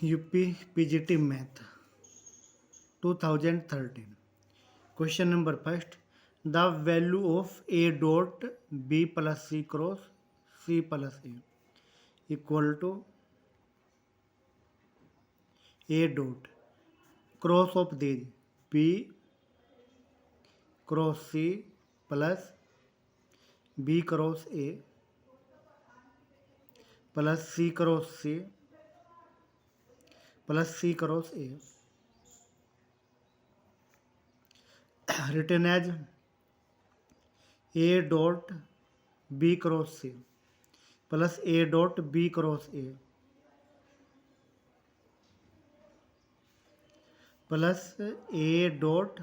UP PGT math 2013 question number first the value of a dot b plus c cross c plus a equal to a dot cross of these b cross c plus b cross a plus c cross c plus c cross a written as a dot b cross c plus a dot b cross a plus a dot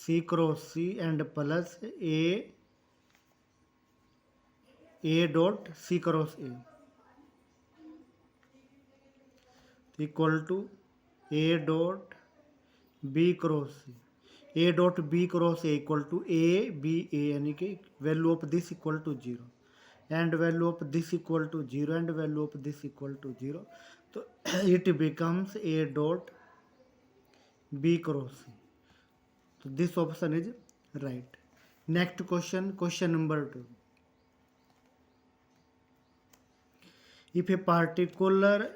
c cross c and plus a dot c cross a equal to a dot b cross c a dot b cross a equal to a b a यानी कि value of this equal to zero and value of this equal to zero and value of this equal to zero तो it becomes a dot b cross c तो this option is right next question question number 2 if a particular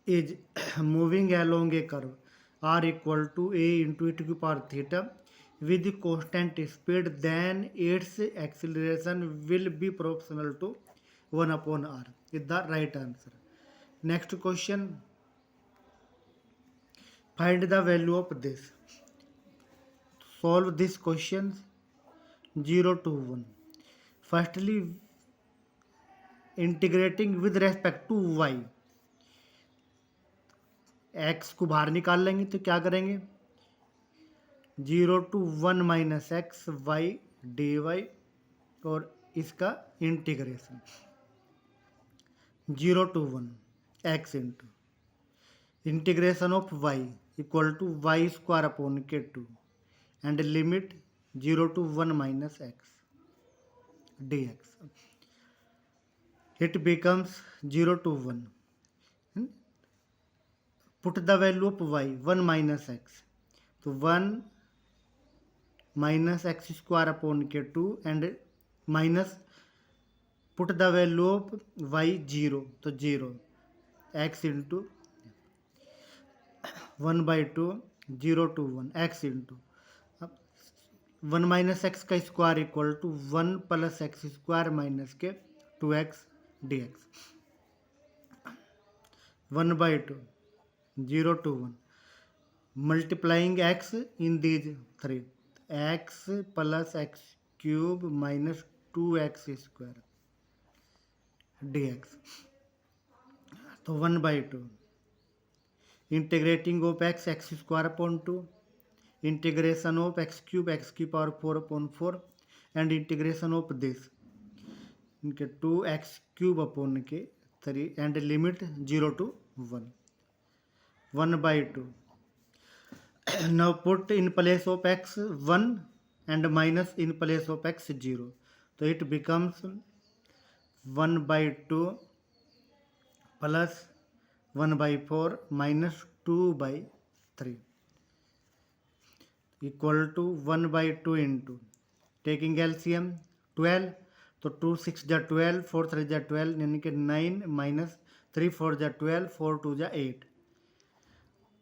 is moving along a curve r equal to a into e to the power theta with constant speed then its acceleration will be proportional to 1 upon r is the right answer. Next question, find the value of this. Solve this question 0 to 1. Firstly, integrating with respect to y, x को बाहर निकाल लेंगे तो क्या करेंगे 0 to 1 minus x y d y और इसका integration 0 to 1 x into integration of y equal to y square upon के 2 and limit 0 to 1 minus x d x it becomes 0 to 1. Put the value of y 1 minus x तो 1 minus x square upon k2 and minus put the value of y 0 तो 0 x into 1 by 2 0 to 1 x into 1 minus x का square equal to 1 plus x square minus के 2x dx 1 by 2 0 to 1 multiplying x in these three x plus x cube minus 2x square dx तो 1 by 2 integrating of x x square upon 2 integration of x cube power 4 upon 4 and integration of this इनके 2x cube upon के 3 and limit 0 to 1 1 by 2. Now put in place of x 1 and minus in place of x 0. So it becomes 1 by 2 plus 1 by 4 minus 2 by 3 equal to 1 by 2 into taking LCM 12 तो 2 6 जा 12 4 3 जा 12 यानी कि 9 minus 3 4 जा 12 4 2 जा 8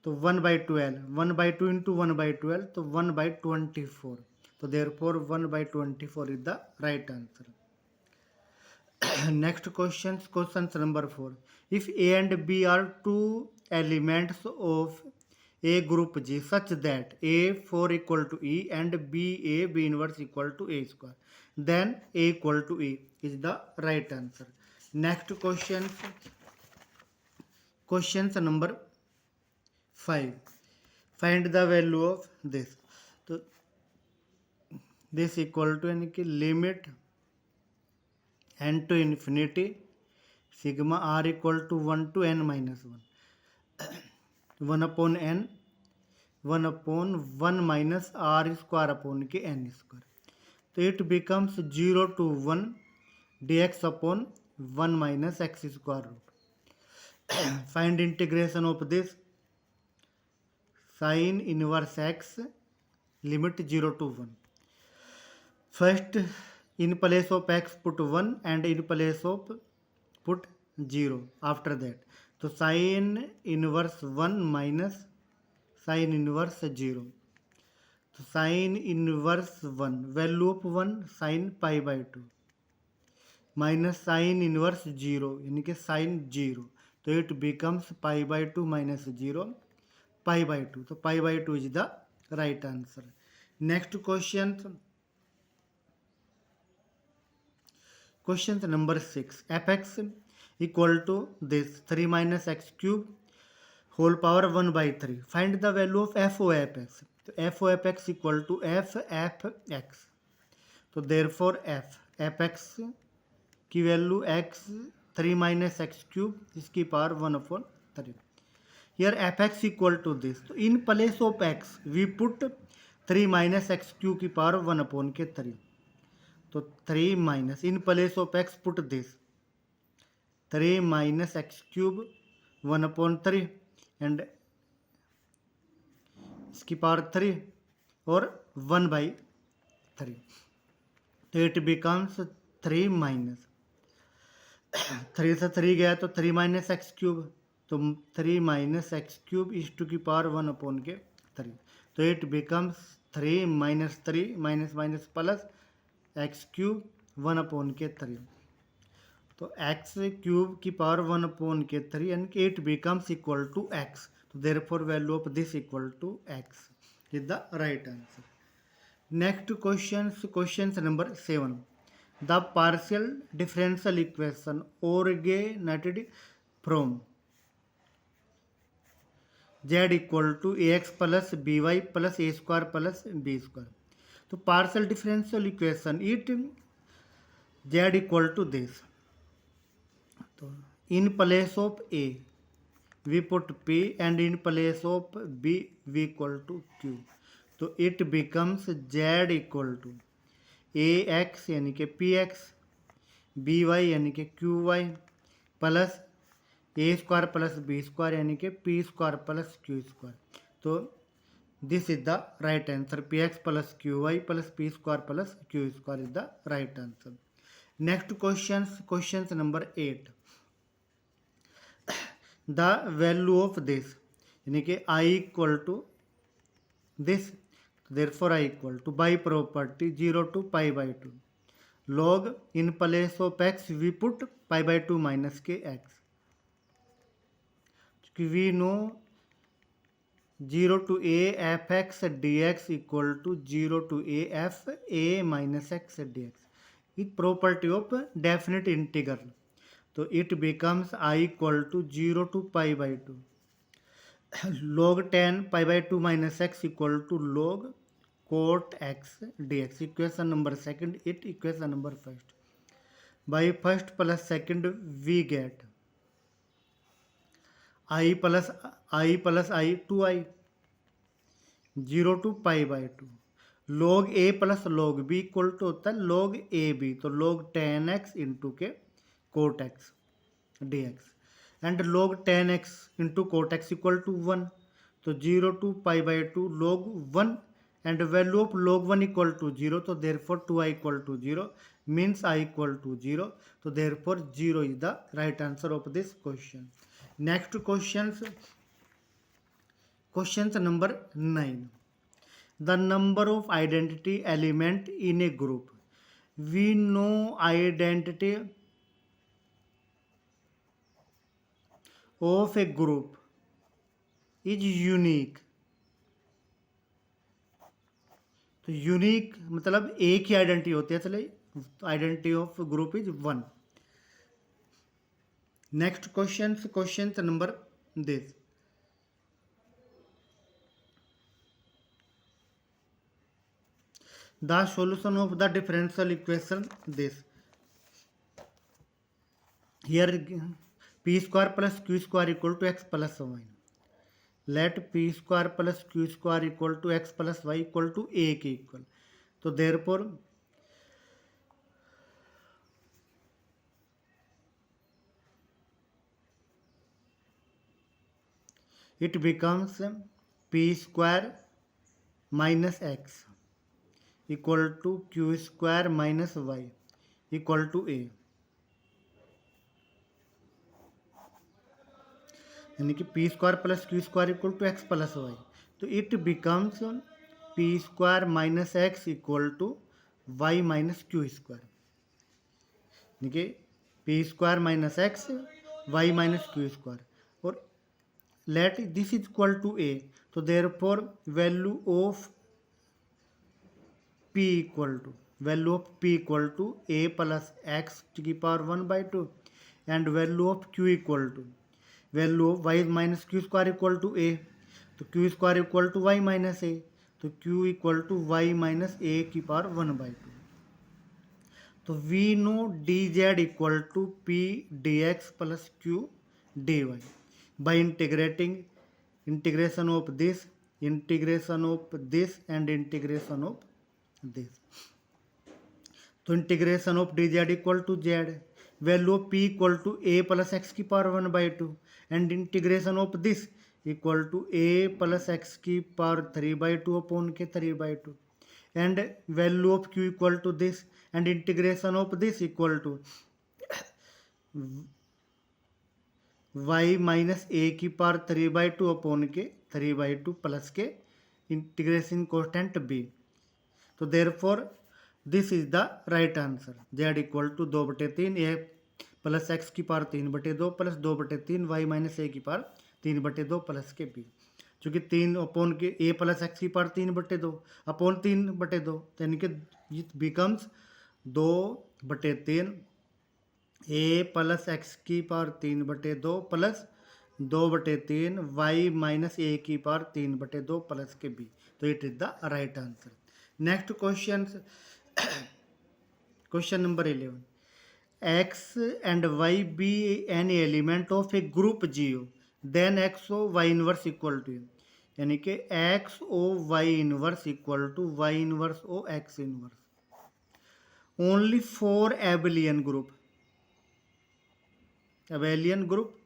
तो 1 by 12 1 by 2 into 1 by 12 तो 1 by 24 तो therefore 1 by 24 is the right answer. Next question number 4 if A and B are two elements of A group G such that A4 equal to E and B inverse equal to A square then A equal to E is the right answer. Next questions number 5 find the value of this तो this equal to यानी कि limit n to infinity sigma r equal to 1 to n minus 1 1 upon n 1 upon 1 minus r square upon के n square तो it becomes 0 to 1 dx upon 1 minus x square root Find integration of this sin inverse x limit 0 to 1. First, in place of x put 1 and in place of put 0 after that. So sin inverse 1 minus sin inverse 0. So sin inverse 1, value of 1 sin pi by 2 minus sin inverse 0 यानी कि sin 0. तो it becomes pi by 2 minus 0 pi by 2. So pi by 2 is the right answer. Next question. Question number 6. fx equal to this 3 minus x cube whole power 1 by 3. Find the value of f of fx. So f of fx equal to f x. तो therefore fx की value x 3 minus x cube इसकी power 1/3. Here fx equal to this. तो in place of x we put 3 minus x cube की power 1/3. तो 3 minus in place of x put this 3 minus x cube 1/3 and इसकी power 3 और 1/3. तो it becomes 3 minus 3 से 3 गया तो 3 minus x cube. तो 3 minus x cube is to की पावर 1/3. तो it becomes 3 minus 3 minus minus plus x cube 1/3. तो एक्स क्यूब की पावर 1/3 यानी कि it becomes equal to x. तो therefore value of this equal to x is the right answer. Next question number 7. The partial differential equation originated from z equal to ax plus by plus a square plus b square. तो partial differential equation it z equal to this. तो in place of a we put p and in place of b we equal to q. तो it becomes z equal to a x यानी कि p x b y यानी कि q y plus a square plus B square यानी कि p square plus q square. तो this is the right answer. P x plus q y plus p square plus q square is the right answer. Next question number 8. The value of this यानी कि I equal to this. Therefore I equal to by property 0 to pi by 2. Log in place of x we put pi by 2 minus kx. We know 0 to a fx dx equal to 0 to a f a minus x dx. It's property of definite integral. So it becomes I equal to 0 to pi by 2. Log 10 pi by 2 minus x equal to log cot x dx. Equation number 2, it equation number 1. By first plus second we get I plus I 2i 0 to pi by 2. log a plus log b equal to होता है log a b. तो log 10x into के cot x dx and log 10x into cot x equal to 1. तो 0 to pi by 2 log 1 and value of log 1 equal to 0. So therefore 2i equal to 0 means I equal to 0. So therefore 0 is the right answer of this question. Next questions number 9. The number of identity element in a group. We know identity of a group is unique. तो unique मतलब एक ही identity होती है. चले identity of group is 1. Next question number this. The solution of the differential equation this. Here p square plus q square equal to x plus y. Let p square plus q square equal to x plus y equal to a k equal. तो therefore it becomes p square minus x equal to q square minus y equal to a, यानी कि p square plus q square equal to x plus y, तो it becomes p square minus x equal to y minus q square, यानी कि p square minus x y minus q square, और let this is equal to a, तो therefore value of p equal to a plus x to the power 1 by 2, and value of q equal to value of y minus q square equal to a, तो q square equal to y minus a, तो q equal to y minus a की power 1 by 2, तो we know dz equal to p dx plus q dy by integration of this and integration of this. तो integration of d z equal to z, value of p equal to a plus x की power 1 by 2, and integration of this equal to a plus x की power 3 by 2 upon के 3 by 2, and value of q equal to this, and integration of this equal to y minus a की power 3 by 2 upon के 3 by 2 plus के integration constant b, तो therefore this is the right answer, z equal to 2/3 a plus x की power 3/2 प्लस 2/3 y minus a की power 3/2 plus के B, चूँकि 3 upon के ए प्लस एक्स की पावर 3/2 अपॉन 3/2, यानी कि it becomes 2/3 a plus x की पावर 3/2 प्लस 2/3 वाई माइनस ए की पावर 3/2 प्लस के बी, तो it is the right answer. Next question, question number 11. X and Y be an element of a group G, then X O Y inverse equal to, यानी कि X O Y inverse equal to Y inverse O X inverse. Only for abelian group. Abelian group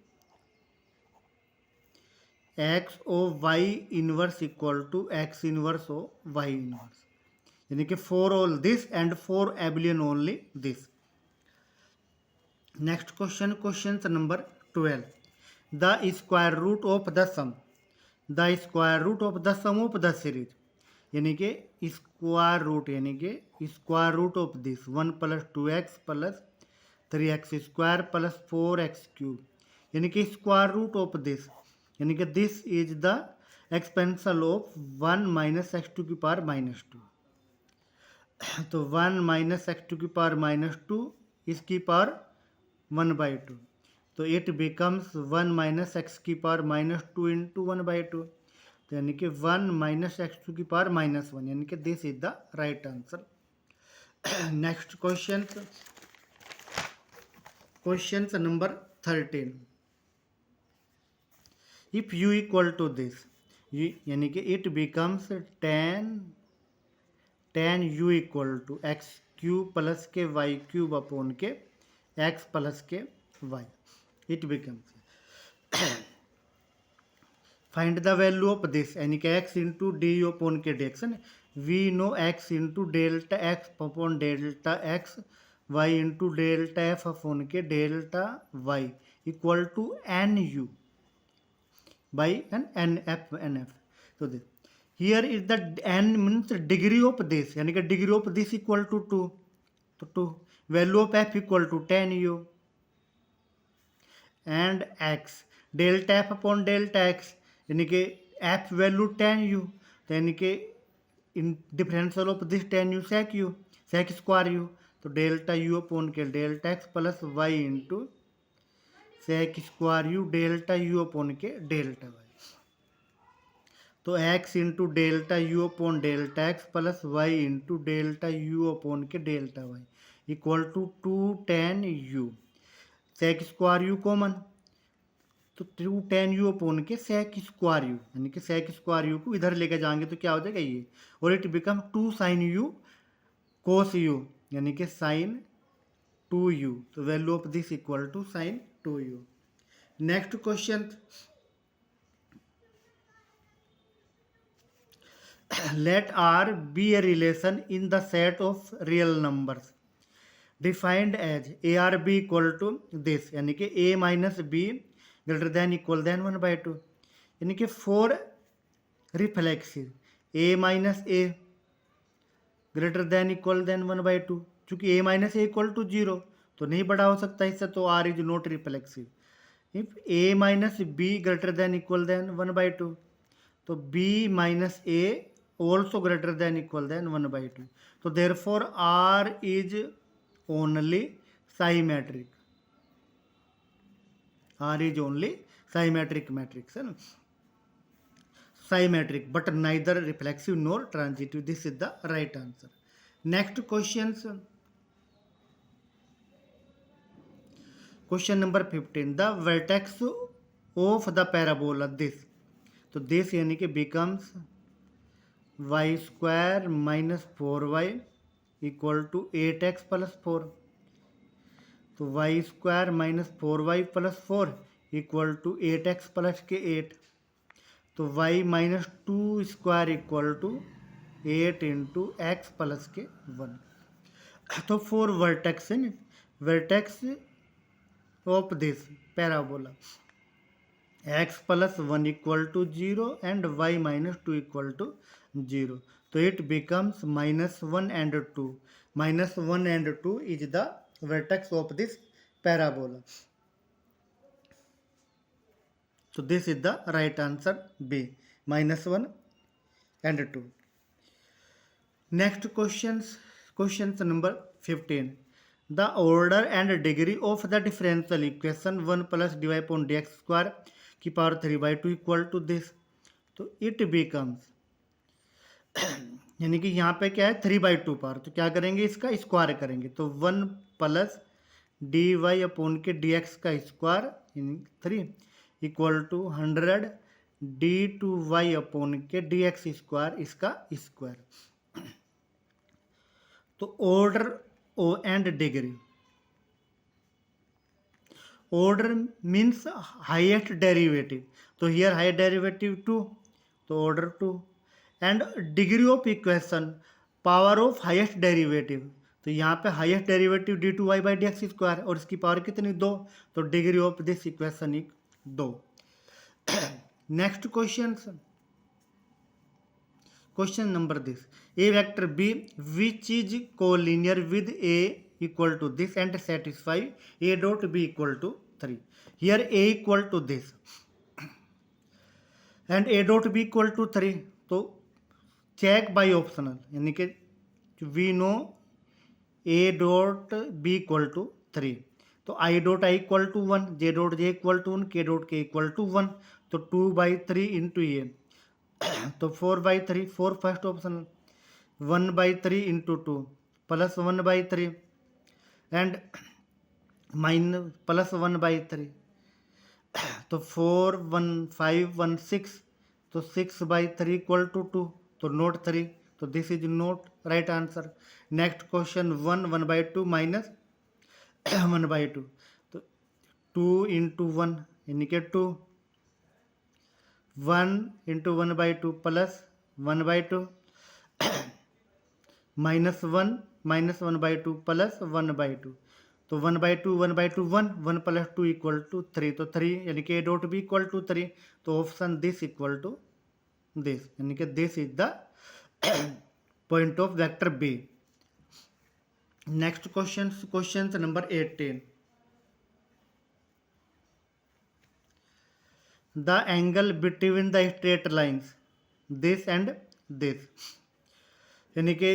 X O Y inverse equal to X inverse O Y inverse, यानी कि for all this and for abelian only this. Next question, question number 12. The square root of the sum of the series, यानी कि square root of this 1 + 2x + 3x square + 4x cube, यानी कि square root of this, यानी कि this is the expansion of 1 - x² की power -2, तो 1 - x² की power -2 इसकी पावर 1 by 2, तो इट बिकम्स 1 - x की पावर -2 × 1 by 2, तो यानी कि 1 - x² की पावर -1, यानी कि this is the right answer. Next question, question number 13. If u equal to this, यानी कि it becomes tan u equal to x³ plus के y³ अपॉन के x प्लस के y, it becomes find the value of this, यानी कि x into d upon के dx, we know x into delta x upon delta x, y into delta F upon के delta y equal to n u by n f. तो this here is the n means degree of this, यानी कि degree of this equal to 2, तो 2, value of f equal to 10 u, and x delta f upon delta x, यानी कि f value 10 u, तो यानी कि in differential of this 10 u sec square u, तो delta u upon के delta x plus y into sec square u delta u upon के delta y, तो x into delta u upon delta x plus y into delta u upon के delta y equal to 2tan u, sec square u common, तो 2tan u upon के sec square u, यानी कि sec square u को इधर लेके जाएंगे तो क्या हो जाएगा ये, और it become 2 sin u cos u, यानी कि sin 2u, तो value of this equal to sin 2u. Next question, let R be a relation in the set of real numbers defined as ARB equal to this, यानी कि A minus B greater than equal than 1/2, यानी कि 4 reflexive A minus A greater than equal than 1/2, चूंकि A minus A equal to 0 तो नहीं बड़ा हो सकता इससे, तो R is not reflexive. If A minus B greater than equal than 1/2, तो B minus A also greater than equal than 1/2, तो therefore R is only symmetric, R is only symmetric matrix है ना, symmetric but neither reflexive nor transitive. This is the right answer. Next questions. Question number 15. The vertex of the parabola this. तो this यानी कि becomes y square minus 4y equal to 8x plus 4. तो y square minus 4y plus 4 equal to 8x plus के 8. तो y minus 2 square equal to 8 into x plus के 1. तो for vertex है, vertex of this parabola x plus 1 equal to 0 एंड y minus 2 equal to 0. तो it becomes -1 and 2. -1 and 2 is the vertex of this parabola. So this is the right answer B, -1 and 2. Next questions number 15. The order and degree of the differential equation 1 plus dy upon dx square की power 3/2 equal to this. तो it becomes यानी कि यहाँ पे क्या है 3/2 power, तो क्या करेंगे इसका स्क्वायर करेंगे, तो 1 प्लस डी वाई अपॉन के डी एक्स का square 3 equal to 100 d two y upon के डी एक्स स्क्वायर इसका स्क्वायर. तो order o and degree, order means highest derivative, तो हियर हाई डेरिवेटिव 2, तो order 2, and degree of equation power of highest derivative, तो यहाँ पे highest derivative d two y by D x square और इसकी power कितनी 2, तो degree of this equation is 2. Next question number this. A vector b which is collinear with a equal to this and satisfy a dot b equal to 3. Here a equal to this and a dot b equal to 3. तो check by optional, यानी कि we know a dot b equal to 3, तो i dot i equal to 1, j dot j equal to 1, k dot के equal to 1, तो 2/3 into ए, तो 4/3, 4 first option, 1/3 into 2 plus 1/3 and minus plus 1/3, तो 4 1 5 1 6, तो 6/3 equal to 2, तो note 3, तो this is note right answer. Next question 1/2 minus 1/2, तो 2 into 1 यानी कि 2, 1 into 1/2 plus 1/2 minus 1 minus 1/2 plus 1/2, तो 1/2 1/2 1, 1 प्लस 2 इक्वल टू 3, तो 3 यानी कि a dot b equal to 3, तो option this equal to this, यानी कि this is the point of vector b. Next question number 18. The angle between the straight lines this and this, यानी कि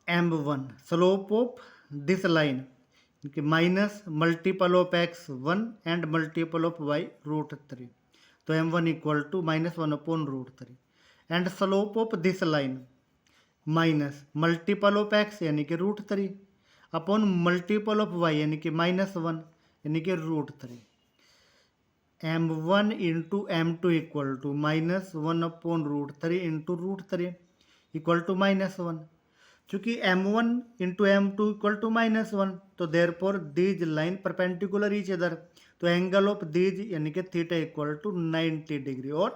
m1 slope of this line minus multiple of x1 and multiple of y √3, तो m1 equal to -1/√3 and slope of this line minus multiple of x यानी कि √3 upon multiple of y यानी कि -1 यानी कि √3. m1 into m2 equal to -1/√3 into √3 equal to -1. चूंकि m1 into m2 equal to -1, तो therefore these line perpendicular each other, तो angle of these यानी कि थीटा इक्वल टू 90 डिग्री और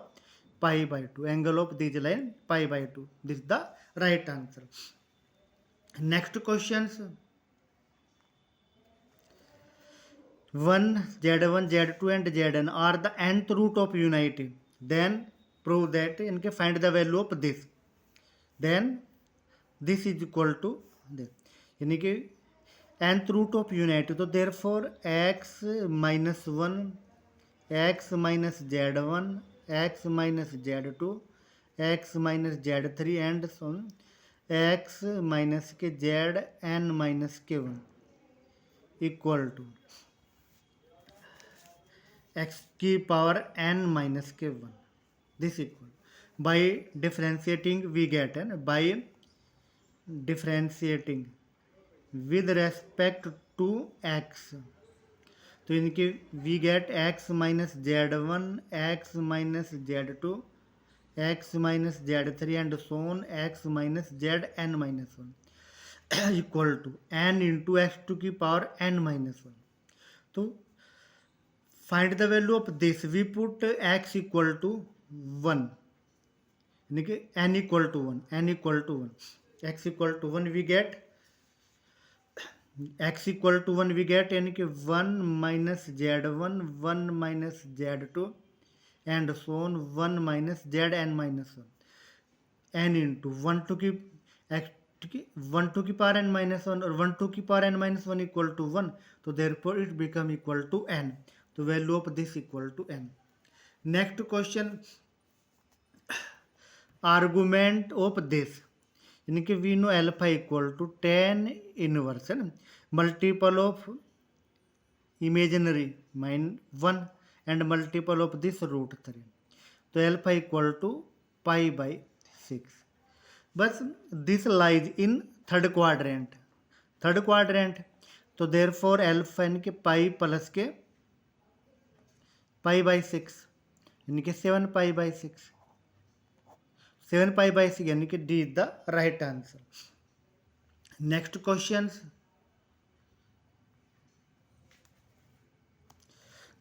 pi by 2. Angle of this line pi by 2. This is the right answer. Next questions. 1, Z1, Z2 and Zn are the nth root of unity. Then prove that and find the value of this. Then this is equal to this. यानी कि nth root of unity. So therefore x minus 1, x minus z1, x minus z2, x minus z3 and so on, x minus के z n minus k1 equal to x की power n minus k1. This equal. By differentiating we get, and by differentiating with respect to x, तो इनके we get x minus z1, x minus z2, x minus z3 and so on, x minus zn minus 1 equal to n into x to की power n minus 1. तो find the value of this. We put x equal to 1, यानी कि n equal to 1, n equal to 1, x equal to 1 we get, x equal to 1 we get यानी कि 1 minus z1, 1 minus z2 and so on, 1 minus zn minus 1, n into 1 to की x to की 1 to की power n minus 1 और 1 to की power n minus 1 equal to 1. तो therefore it become equal to n. तो value of this equal to n. Next question. Argument of this, यानी कि we know alpha equal to tan inverse है ना, multiple of imaginary -1 and multiple of this root 3. तो alpha equal to pi by 6. बस this lies in third quadrant. तो therefore alpha यानी कि pi plus के pi by 6 यानी कि 7 pi by 6. 7 pi by 6 यानी कि D is the right answer. Next questions.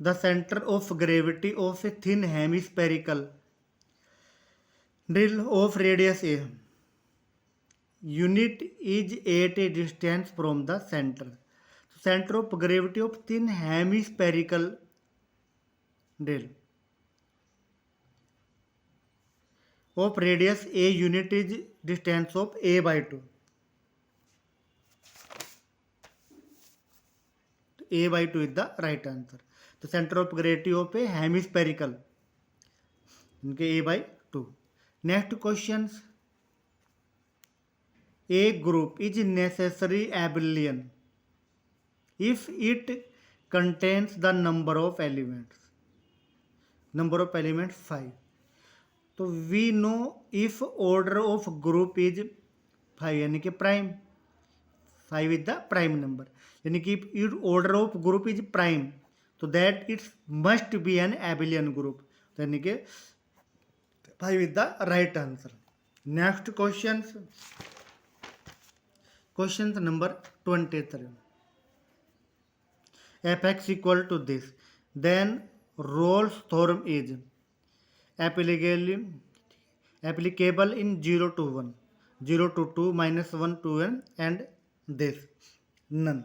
The center of gravity of a thin hemispherical drill of radius a unit is at a distance from the center. Center of gravity of thin hemispherical drill of radius a unit is distance of a by 2. A by 2 is the right answer. The center of gravity of a hemispherical, इनके a by 2. Next questions. A group is necessary abelian if it contains the number of elements. Number of elements 5. तो we know if order of group is 5 यानी कि prime, 5 is the prime number, यानी कि if order of group is prime तो that it must be an abelian group. तो यानी कि 5 is the right answer. Next questions. Questions number 23. Fx equal to this, then Rolle's theorem is applicable in 0 to 1, 0 to 2, -1 to n and this none.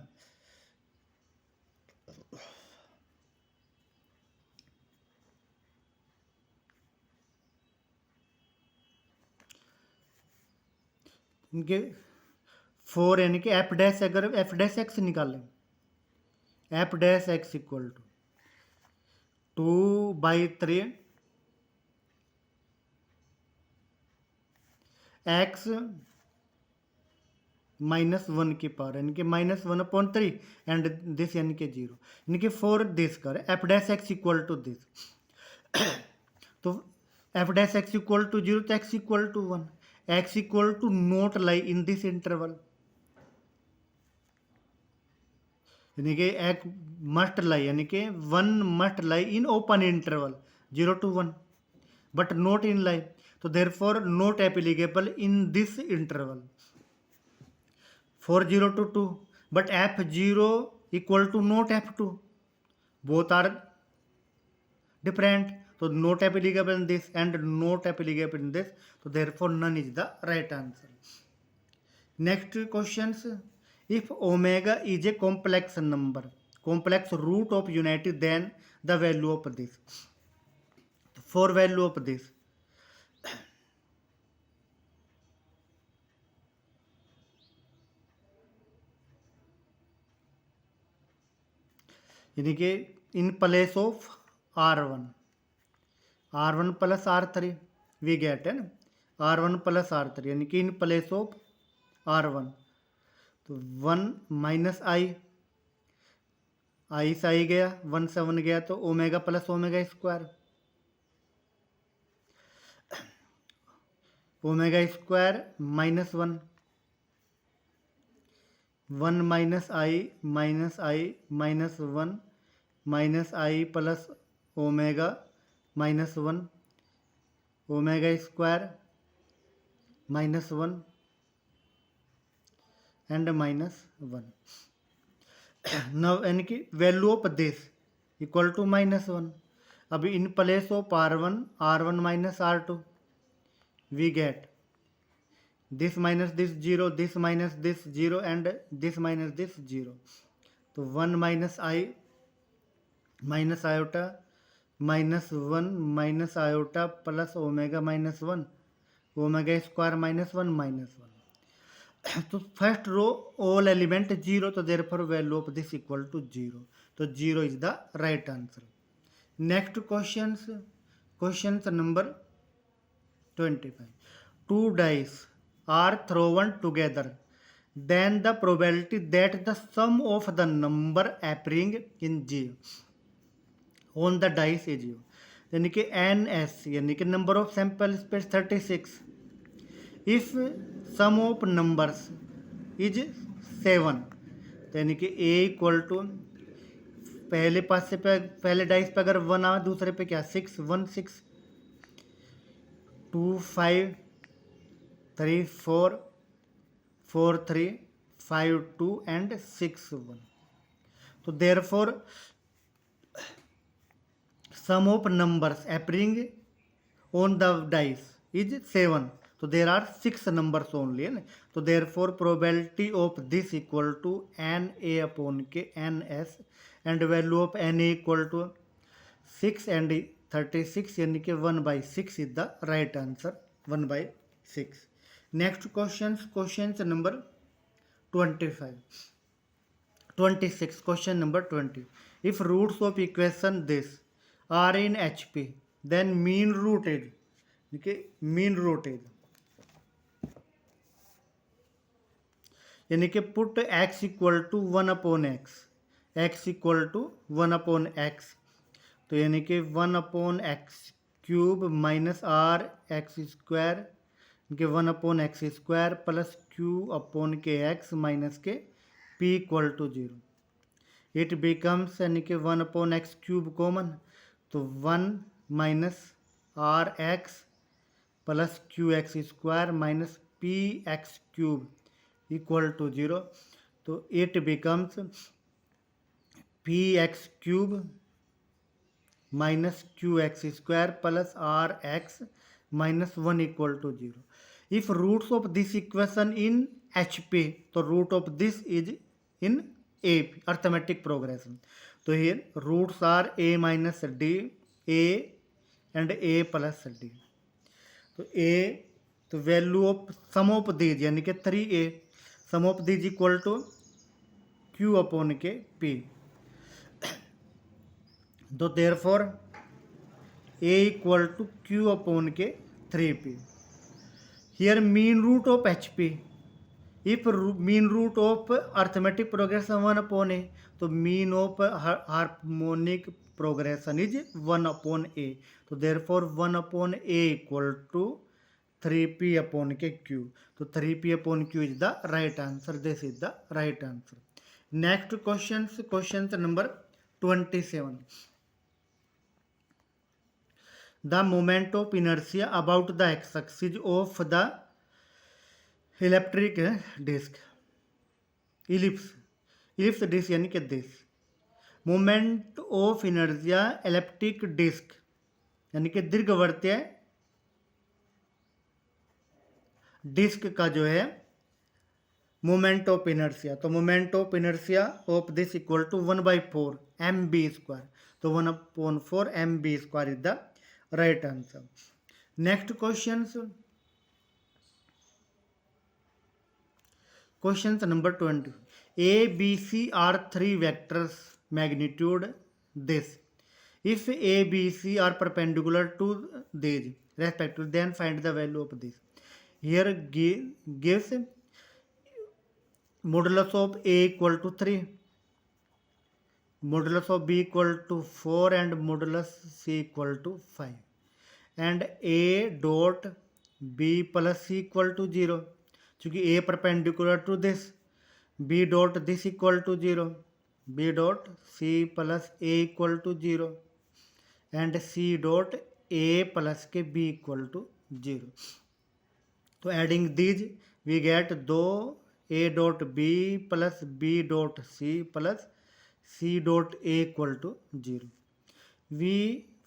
इनके 4 यानी कि f dash, अगर f dash x निकालें, f dash x equal to 2/3 x -1 की power यानी कि -1/3 and this यानी कि 0, यानी कि 4 दिस कर f dash x equal to this. तो f dash x equal to 0 तो x equal to 1, x equal to not lie in this interval, यानी कि x मस्ट लाई, यानी कि 1 must lie in open interval 0 to 1 but not in lie. तो therefore not applicable in this interval. For 0 to 2 but f0 equal to not f2, both are different. So not applicable in this and not applicable in this. So therefore none is the right answer. Next questions. If omega is a complex number, complex root of unity, then the value of this. For value of this, यानी कि in place of R1 plus R3 we get है ना, R1 plus R3 यानी कि in place of R1, तो 1 minus आई से आई गया, 1 से 1 गया, तो omega plus omega square, omega square minus 1 minus i minus 1 minus i plus omega minus 1 omega square minus 1 and minus 1. Now यानी कि value of this equal to minus 1. अभी in place of R1 minus R2 we get this minus this 0, this minus this 0 and this minus this 0. तो 1 minus I minus iota minus 1 minus iota plus omega minus 1 omega square minus 1 minus 1. तो first row all element 0, तो therefore value of this equal to 0. तो 0 is the right answer. Next questions number 25. 2 dice are thrown together, then the probability that the sum of the number appearing in G on the dice is 0. यानी कि NS यानी कि number of sample space 36. If sum of numbers is 7, तो यानी कि A equal to पहले पास से पहले डाइस पे अगर 1 आ, दूसरे पे क्या 6, 1 6 2 5 3 4 4 3 5 2 and 6 1. तो therefore sum of numbers appearing on the dice is 7. तो there are 6 numbers only, है. तो therefore probability of this equal to NA upon K NS and value of NA equal to 6 and 36 यानी कि 1/6 is the right answer. 1/6. Next questions number 25. 26. Question number 20. If roots of equation this are in HP, then mean root is, okay, mean root is यानी कि put x equal to 1 upon x equal to 1 upon x. तो यानी कि 1 upon x cube minus r x square के 1 upon x square plus q upon के x minus के p equal to 0. It becomes यानी कि 1 अपॉन एक्स क्यूब कॉमन, तो 1 minus r x plus q x square minus p x cube equal to 0. तो it becomes p x cube minus q x square plus r x minus 1 equal to 0. If roots of this equation in H P, तो root of this is in A P arithmetic progression. तो here roots are a minus d a and a plus d. तो a, तो value of sum of these यानी कि 3a sum of these equal to q upon के p. तो therefore a equal to q upon के 3p. Here mean root of HP. If mean root of arithmetic progression 1 upon a, तो mean of harmonic progression is 1 upon a. तो therefore 1 upon a equal to 3p upon के q. तो 3p upon q is the right answer. This is the right answer. Next question number 27. The moment of inertia about the x-axis of the electric disc, ellipse disc यानी कि this moment of inertia elliptic disc यानी कि दीर्घवृत्तीय disc का जो है moment of inertia, तो moment of inertia of this equal to 1/4 mv², तो 1/4 mv² is the right answer. Next question number 20, A, B, C are three vectors magnitude this. If A, B, C are perpendicular to these respectively, then find the value of this. Here gives modulus of A equal to 3, modulus of B equal to 4 and modulus C equal to 5, and A dot B plus C equal to 0, चूँकि A perpendicular to this, B dot this equal to 0, B dot C plus A equal to 0, and C dot A plus के B equal to 0. तो adding these we get दो A dot B plus B dot C plus C dot A equal to 0. We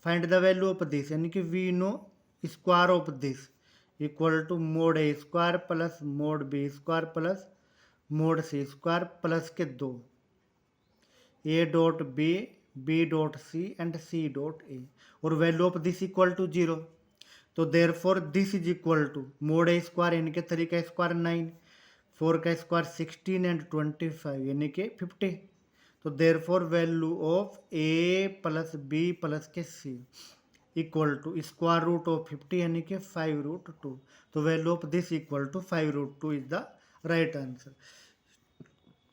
find the value of this, यानी कि we know square of this equal to mod A square plus mod B square plus mod C square plus के दो A dot B, B dot C and C dot A, और value of this equal to 0, तो therefore this is equal to mod a square यानी कि 3 का square 9, 4 का square 16 and 25 यानी कि 50, तो therefore value of a plus b plus के c equal to square root of 50 यानी कि 5√2, तो value of this equal to 5√2 is the right answer.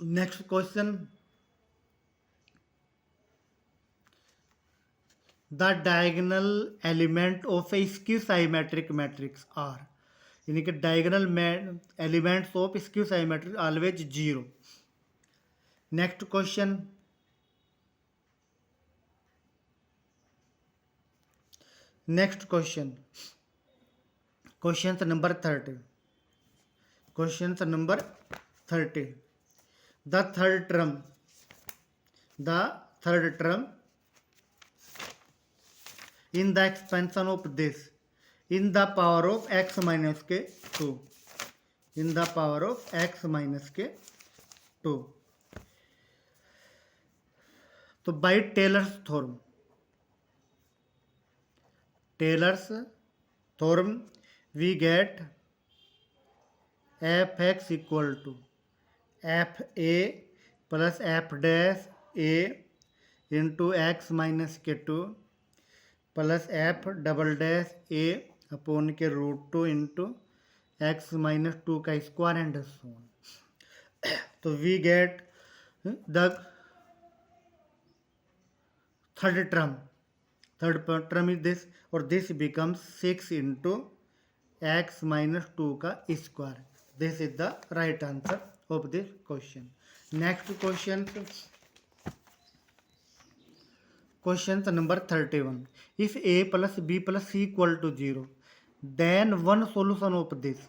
Next question, the diagonal element of a skew symmetric matrix are, यानी कि diagonal elements of skew symmetric always 0. Next question, question number 30, the third term in the expansion of this in the power of x minus k 2, in the power of x minus k 2. तो by Taylor's theorem we get fx equal to fa plus f dash a into x minus k2 plus f double dash a upon के √2 into x minus 2 का square and so on. तो we get the third term is this, और this becomes 6 into x minus 2 का square. This is the right answer of this question. Next question number 31, if a plus b plus c equal to 0, then one solution of this,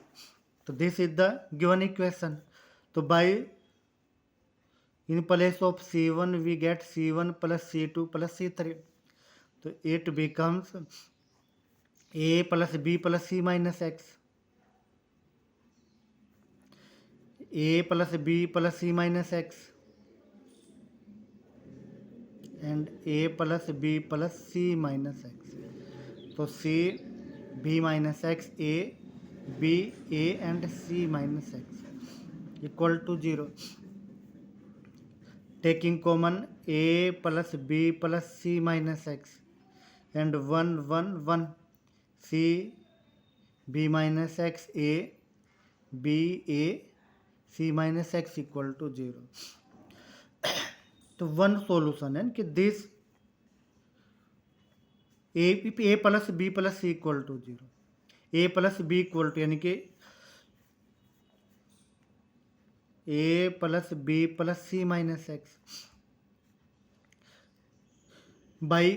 तो this is the given equation, तो by in place of c1 we get c1 plus c2 plus c3, तो it becomes a plus b plus c minus x, a plus b plus c minus x and a plus b plus c minus x, तो c b minus x a b a and c minus x equal to 0, taking common a plus b plus c minus x and 1 1 1, c b minus x a b a c minus x equal to 0. तो one solution है कि this a plus b plus c equal to 0, a plus B equal to यानी कि a plus b plus c minus x by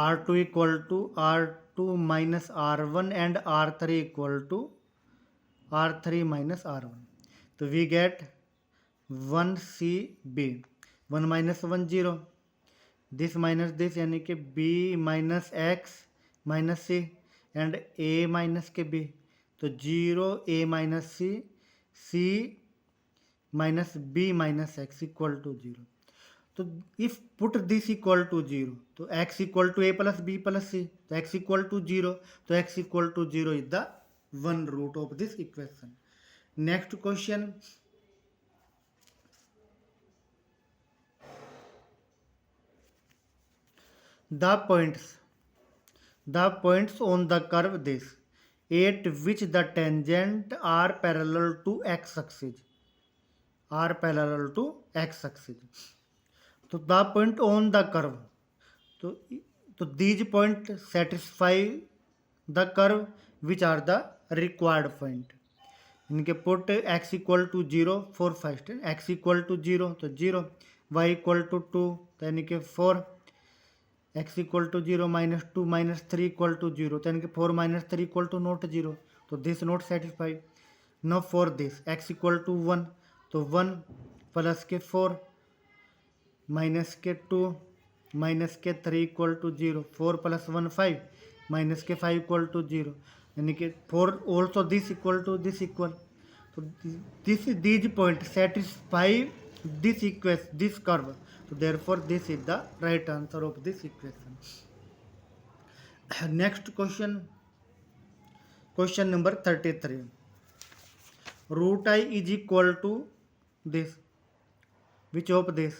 R2 equal to R2 minus R1 and R3 equal to R3 minus R1, तो we get 1 c b, 1 minus 1 0, this यानी कि b minus x minus c and a minus के b, तो 0 a minus c minus b minus x equal to 0. तो if put this equal to 0, तो x equal to a plus b plus c, तो x equal to 0, तो x equal to 0 is the one root of this equation. Next question, the points on the curve this at which the tangent are parallel to x axis, तो the point on the curve, तो these point satisfy the curve which are the required point. इनके put x equal to 0 for first, x equal to 0 तो 0, y equal to 2 तो यानी कि 4, x equal to 0 minus 2 minus 3 equal to 0 तो यानी कि 4 minus 3 equal to not 0, तो this not satisfied. No for this x equal to 1, तो 1 plus के 4 माइनस के 2 माइनस के 3 इक्वल टू 0, 4 प्लस 1 5 माइनस के 5 इक्वल टू 0, यानी कि 4 also this equal to this equal. तो these point satisfy this equation, this curve, so therefore this is the right answer of this equation. Next question, question number 33. Root I is equal to this, which of this?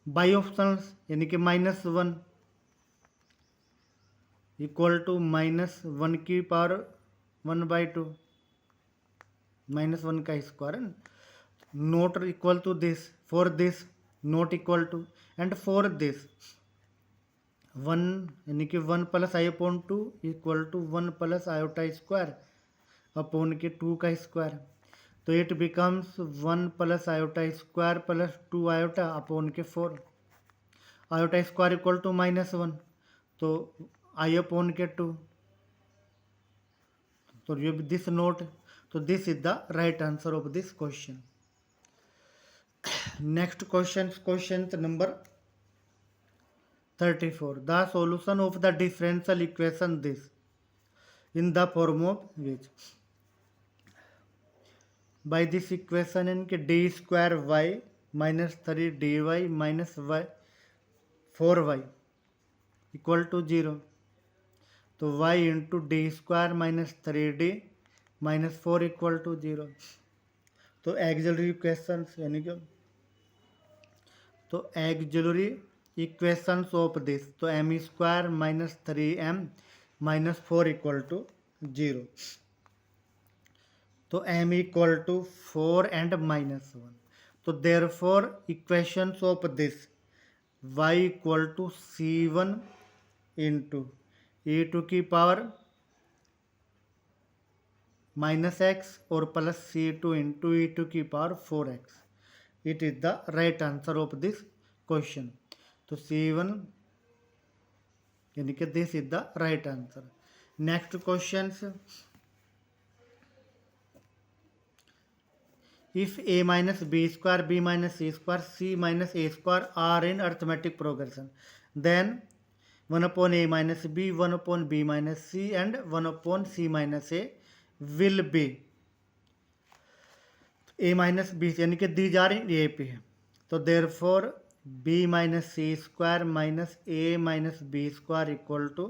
By options यानी कि -1 equal to -1 की power 1/2 -1 का square है. Not equal to this, for this not equal to, and for this 1 यानी कि 1 plus i upon 2 equal to 1 plus iota square upon के 2 का square, तो it becomes 1 plus iota square plus 2 iota upon के 4. Iota square equal to -1, तो आई upon के 2, तो ये दिस नोट, तो this is the right answer of this question. Next question number 34. The solution of the differential equation this in the form of which? By this equation इनके d square y minus 3 dy minus y 4y equal to 0, तो y into d square minus 3d minus 4 equal to 0. तो auxiliary equations यानी कि तो auxiliary equations of this, तो m square minus 3m minus 4 equal to 0, तो m equal to 4 and -1, तो therefore equations of this y equal to c1 into e to की power -x और plus c2 into e to की power 4x. It is the right answer of this question. तो c1 यानी कि this is the right answer. Next question, if a minus b square b minus c square c minus a square are in arithmetic progression, then 1 upon a minus b 1 upon b minus c and 1 upon c minus a will be. a minus b यानी कि दी जा रही a पे है, तो therefore b minus c square minus a minus b square equal to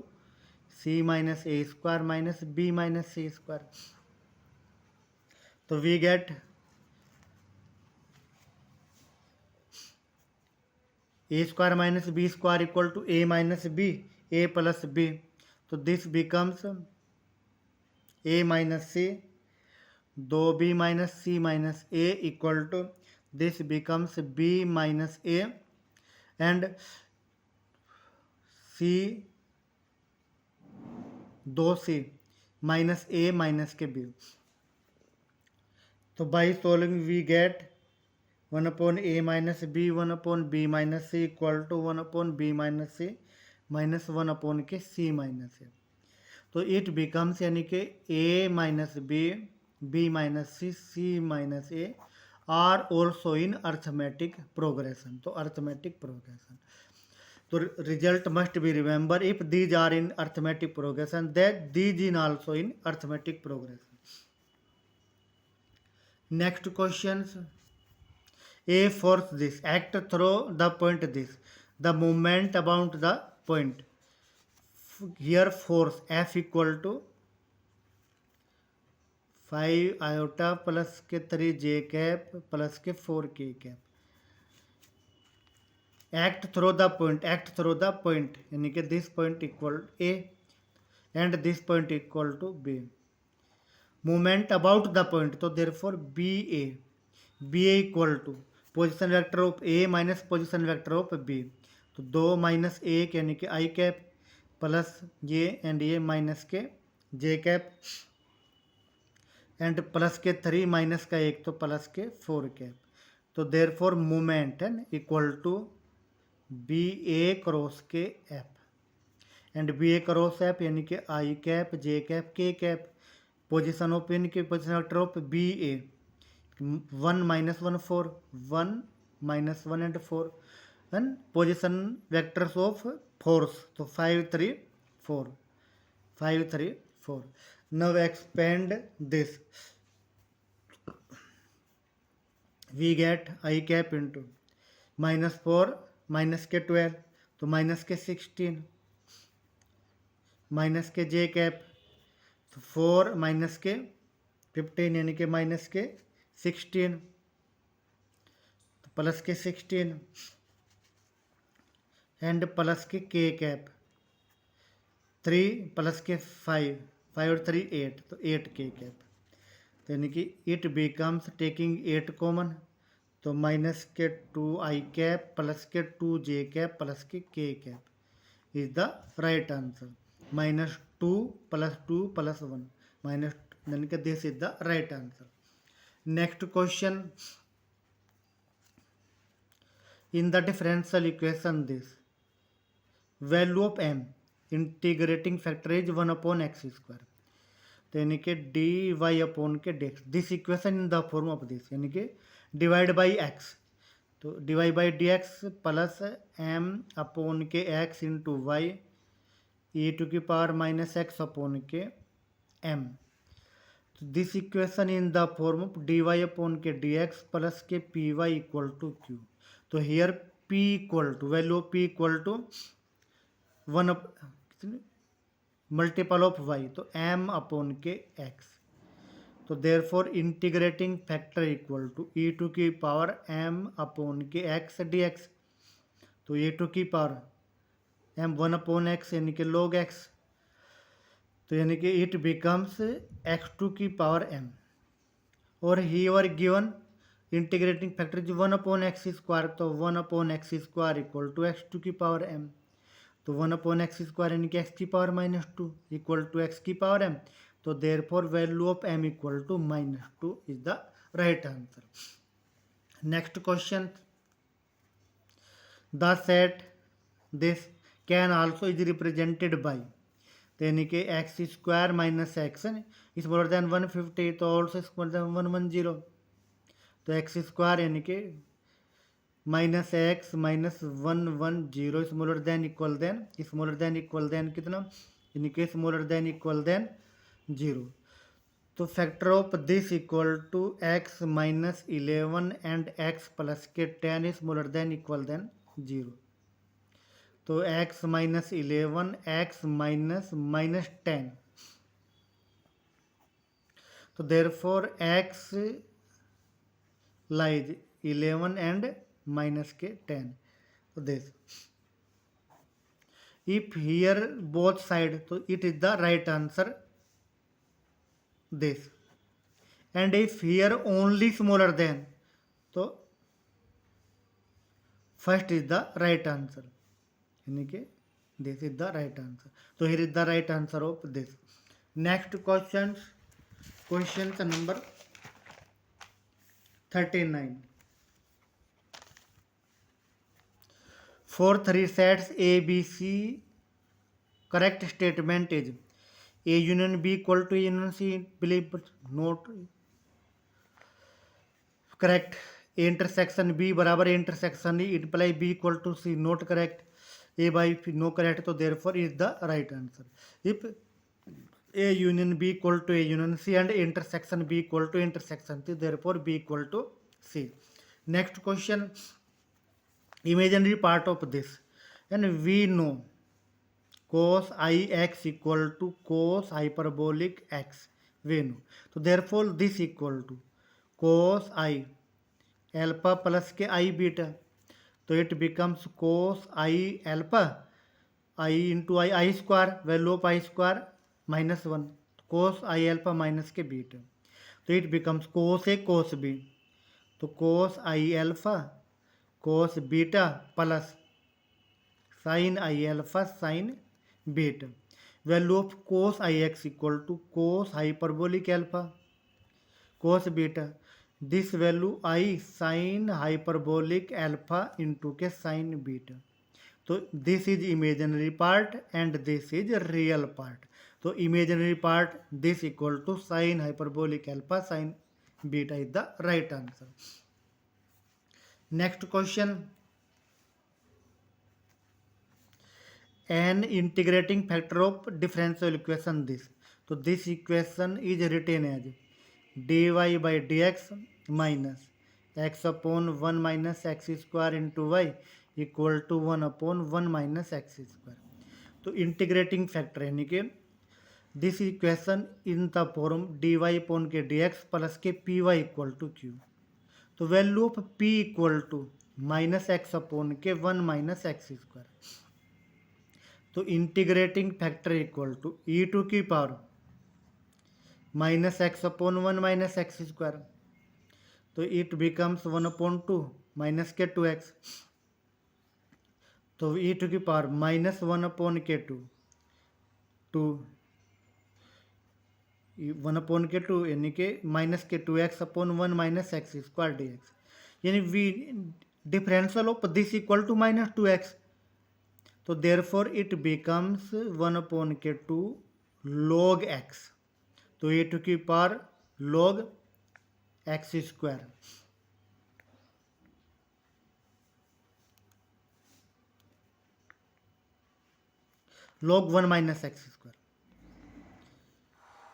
c minus a square minus b minus c square. तो we get a square minus b square equal to a minus b a plus b, तो this becomes a minus c 2b minus c minus A equal to this becomes b minus A and c 2c minus a minus के b. तो by solving we get 1 upon a minus b 1 upon b minus c equal to 1 upon b minus c minus 1 upon के c minus ए. तो it becomes यानी कि a minus b b minus c c minus a are also in arithmetic progression. तो arithmetic progression, तो result must be remember if these are in arithmetic progression that these in also in arithmetic progression. Next question, A force this, act through the point this, the movement about the point. Here force F equal to 5 iota plus के 3 j cap plus के 4 k cap. Act through the point यानी कि this point equal A and this point equal to B. Movement about the point, तो therefore BA equal to position vector of a minus position vector of b, तो 2 माइनस 1 यानी कि i cap plus ये and ये minus के जे cap and plus के 3 minus का 1 तो प्लस के 4 कैप। तो therefore moment equal to B A cross के F and B A cross F यानी कि i cap j cap k cap, position of in के position vector of B A 1 minus 1 4, 1 minus 1 and 4, and position vectors of force, so 5 3 4, 5 3 4. Now expand this, we get I cap into minus 4 minus के 12 तो minus के 16 minus के जे cap तो 4 minus के 15 यानी कि minus के 16 तो प्लस के 16 एंड प्लस के कैप 3 प्लस के 5 और 3 8 तो 8 के कैप, तो यानी कि इट बिकम्स टेकिंग 8 कॉमन तो माइनस के 2 आई कैप प्लस के 2 जे कैप प्लस के cap is the right answer. Minus 2 plus 1 minus यानी कि this is the right answer. Next question, in the differential equation this value of m integrating factor is 1 upon x square, तो यानी कि dy upon के dx, this equation in the form of this यानी कि divide by x, तो dy by dx plus m upon के x into y e to की power minus x upon के m, तो this equation in the form of d y upon के D x plus के p y equal to q, तो here p equal to value of p equal to 1 multiple of y तो m upon के x, तो therefore integrating factor equal to e to की power M upon के x d x, तो ए to की power M 1 upon x यानी कि log x, तो यानी कि इट बिकम्स x2 की पावर m, और ही आर गिवन इंटीग्रेटिंग फैक्टर जो 1 अपॉन एक्स स्क्वायर, तो 1 upon x square equal to x2 की पावर m, तो 1 अपॉन एक्स स्क्वायर यानी कि x की power minus 2 equal to x की पावर m, तो therefore value of m equal to -2 is the right answer. Next question, the set this can also is represented by, तो यानी कि x square minus x is more than 150 तो also more than 110, तो x square यानी कि minus x minus 110 smaller than equal than कितना यानी कि स्मॉलर देन इक्वल देन 0, तो factor of this equal to x minus 11 and x plus के 10 smaller than equal than 0, तो x माइनस 11 x माइनस 10, तो therefore x lies 11 and minus के 10, तो this if here both side तो it is the right answer this, and if here only smaller than तो first is the right answer यानी कि this is the right answer, तो here is the right answer of this. Next question number 39, for 3 sets A B C correct statement is A union B equal to A union C, believe but not, correct. A intersection B बराबर A intersection E imply B equal to C. Not correct. A by P no correct. तो therefore is the right answer. If A union B equal to A union C and A intersection B equal to intersection C, therefore B equal to C. Next question, imaginary part of this, and we know cos ix equal to cos hyperbolic x, we know. So therefore this equal to cos I alpha plus के I beta, so it becomes cos I alpha I into I square, value of I square minus 1, cos I alpha minus के beta, तो it becomes cos A cos B, तो cos I alpha cos beta plus sin I alpha sin beta, value of cos Ix equal to cos hyperbolic alpha cos beta, this value I sin hyperbolic alpha into के sin beta. तो this is imaginary part and this is real part. तो imaginary part this equal to sine hyperbolic alpha sine beta is the right answer. Next question, an integrating factor of differential equation this. तो this equation is written as d Y by D x minus x upon 1 minus x square into y equal to 1 upon 1 minus x square. तो integrating factor यानी कि this equation in the form d y upon के D x plus के p y equal to q. तो value of p equal to minus x upon के 1 minus x square. तो integrating factor equal to e to की power minus x upon 1 minus x square. तो it becomes 1 upon 2 minus के 2x. तो ई to की power minus 1 upon के 2 1 upon के 2 यानी कि माइनस के 2x upon 1 minus x square d x. यानी we differential of this equal to minus 2x. तो देयरफॉर इट बिकम्स 1 अपॉन के 2 log x. तो ए टू की power log x square. log 1 minus x square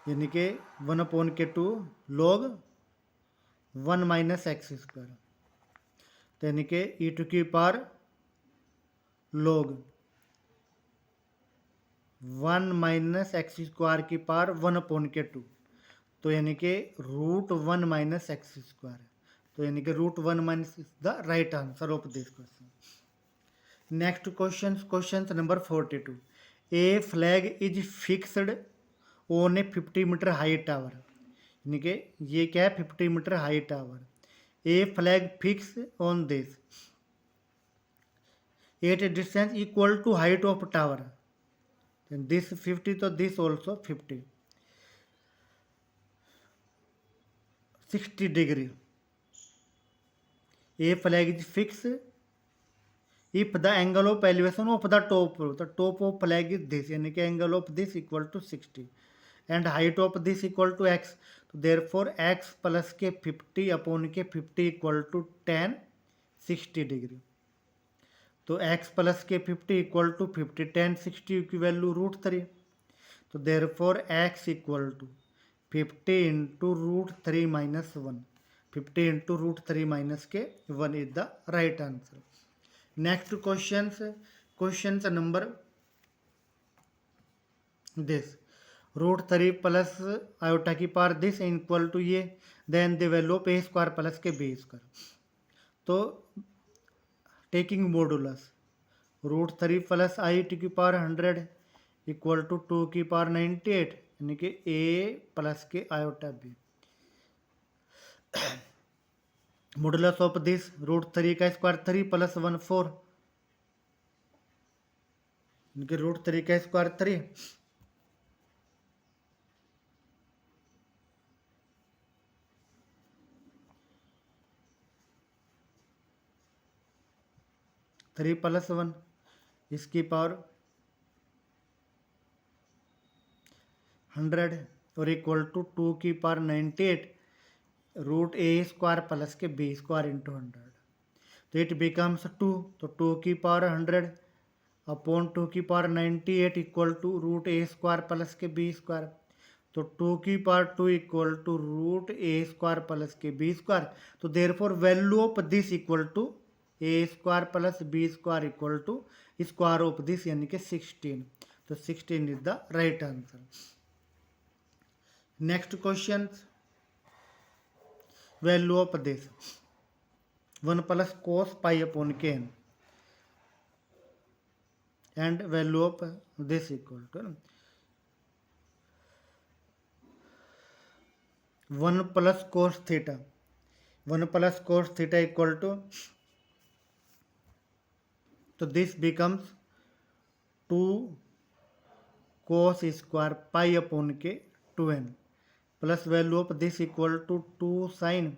यानी कि 1 upon के 2 log 1 minus x square. तो यानी कि ई टू की power log 1 minus x square की पावर 1 अपॉन के 2. तो यानी कि रूट 1 माइनस एक्स स्क्वायर. तो यानी कि root 1 minus is the right answer of this question. Next question number 42. A flag is fixed on a 50 metre high tower. यानी कि ये क्या है 50 metre high tower. A flag fix on this at a distance equal to height of tower. This 50 तो this also 50 60 degree. A flag is fix if the angle of elevation of the top of flag is this यानी कि angle of this equal to 60 and height of this equal to x. तो therefore x plus के 50 upon के 50 equal to tan 60 degree. तो x plus के 50 equal to 50 tan 60 की value √3. तो therefore x equal to 50 into √3 minus 1. 50 into √3 minus के 1 is the right answer. Next question number this √3 plus iota की power this equal to ये then the value of A square plus के b square. तो taking modulus √3 plus i t की power 100 equal to 2 की power 98 यानी कि a plus के iota b. Modulus of this √3 का स्क्वायर 3 प्लस 1 4 इनके √3 का स्क्वायर 3 3 प्लस 1 इसकी पावर 100 और इक्वल टू 2 की power 98 root a square plus के बी स्क्वायर इंटू 100, तो इट बिकम्स 2, तो 2 की पावर 100 अपॉन 2 की power 98 equal to root a square plus के बी स्क्वायर, तो 2 की power 2 equal to root a square plus के बी स्क्वायर, तो therefore value of this equal to a square plus B square equal to square of this यानी कि 16, तो 16 is the right answer. Next question, value of this 1 plus cos pi upon के n and value of this equal to 1 plus cos theta, 1 plus cos theta equal to, तो this becomes 2 cos square pi upon के 2n plus value of this equal to 2 sine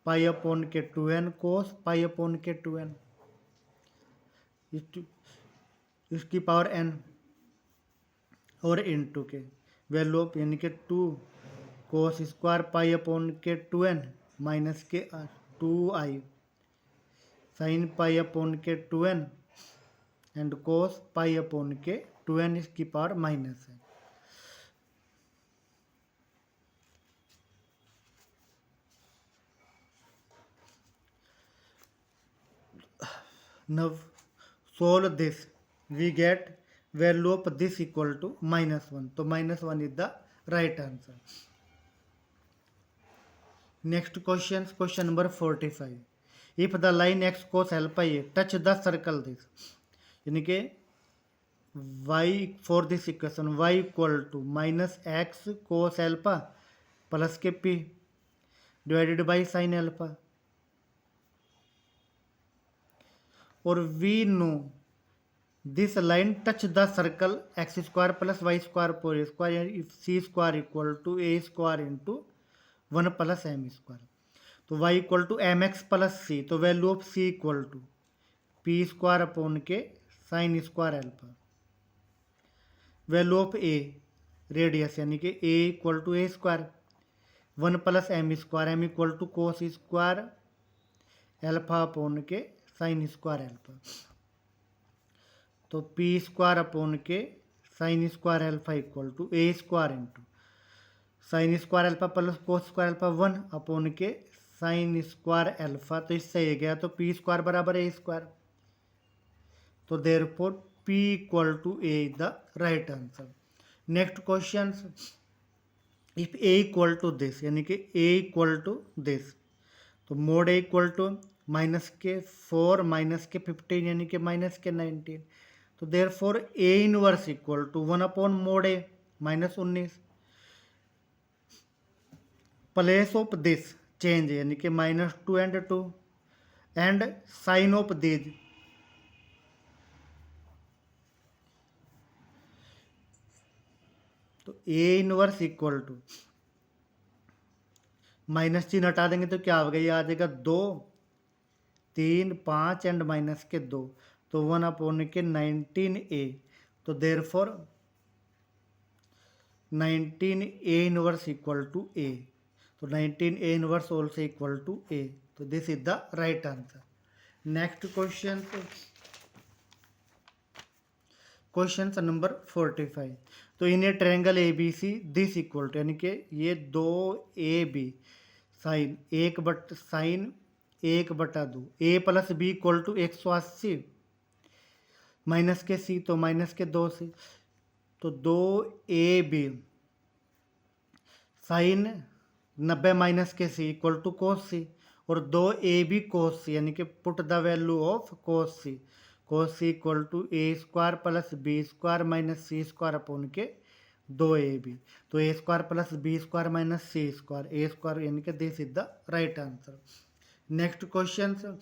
pi upon के 2n cos pi upon के 2n, इसकी power n और into के value of यानी कि 2 cos square pi upon के 2n माइनस के 2i साइन पाई अपॉन के 2n and cos pi upon के 2n इसकी पावर माइनस है। Now solve this, we get value of this equal to -1, तो -1 is the right answer। Next question, question number 45, if the line x cos alpha a touch the circle this, यानी कि y for this equation y equal to minus x cos alpha plus के p divided by sine alpha, और we know this line touch the circle x square plus y square four square if c square equal to a square into 1 plus m square, तो y equal to m x plus c, तो value of c equal to p square upon के sine square alpha, value of a radius यानी कि a equal to a square 1 plus m square, m equal to cos square alpha upon के sine square alpha, तो p square upon के sine square alpha equal to a square into sine square alpha plus cos square alpha 1 upon के sine square alpha, तो इससे ये गया तो p square बराबर ए स्क्वायर, तो therefore p equal to a is the right answer. Next question, if a equal to this यानी कि ए इक्वल टू दिस, तो mod a equal to minus के 4 माइनस के 15 यानी कि माइनस के 19, तो therefore A inverse equal to 1 upon mod A minus 19, place of this change यानी कि -2 and 2 and sign of this, तो A inverse equal to minus चिन्ह हटा देंगे तो क्या होगा, ये आ जाएगा 2 3 5 एंड माइनस के 2, तो 1 अपॉन के 19a, तो therefore 19a inverse equal to a, तो 19a inverse also equal to a, तो this is the right answer. Next question, question number 45, तो in a triangle A B C this equal to यानी कि ये 2ab sine 1/2 A plus B equal to 180 minus के C, तो minus के 2 सी, तो 2ab sign 90 minus के c equal to कोस सी, और 2ab कोस सी यानी कि put the value of cos c equal to a square plus B square minus c square upon के 2ab, तो a square plus B square minus c square, a square यानी कि this is the right answer. Next question,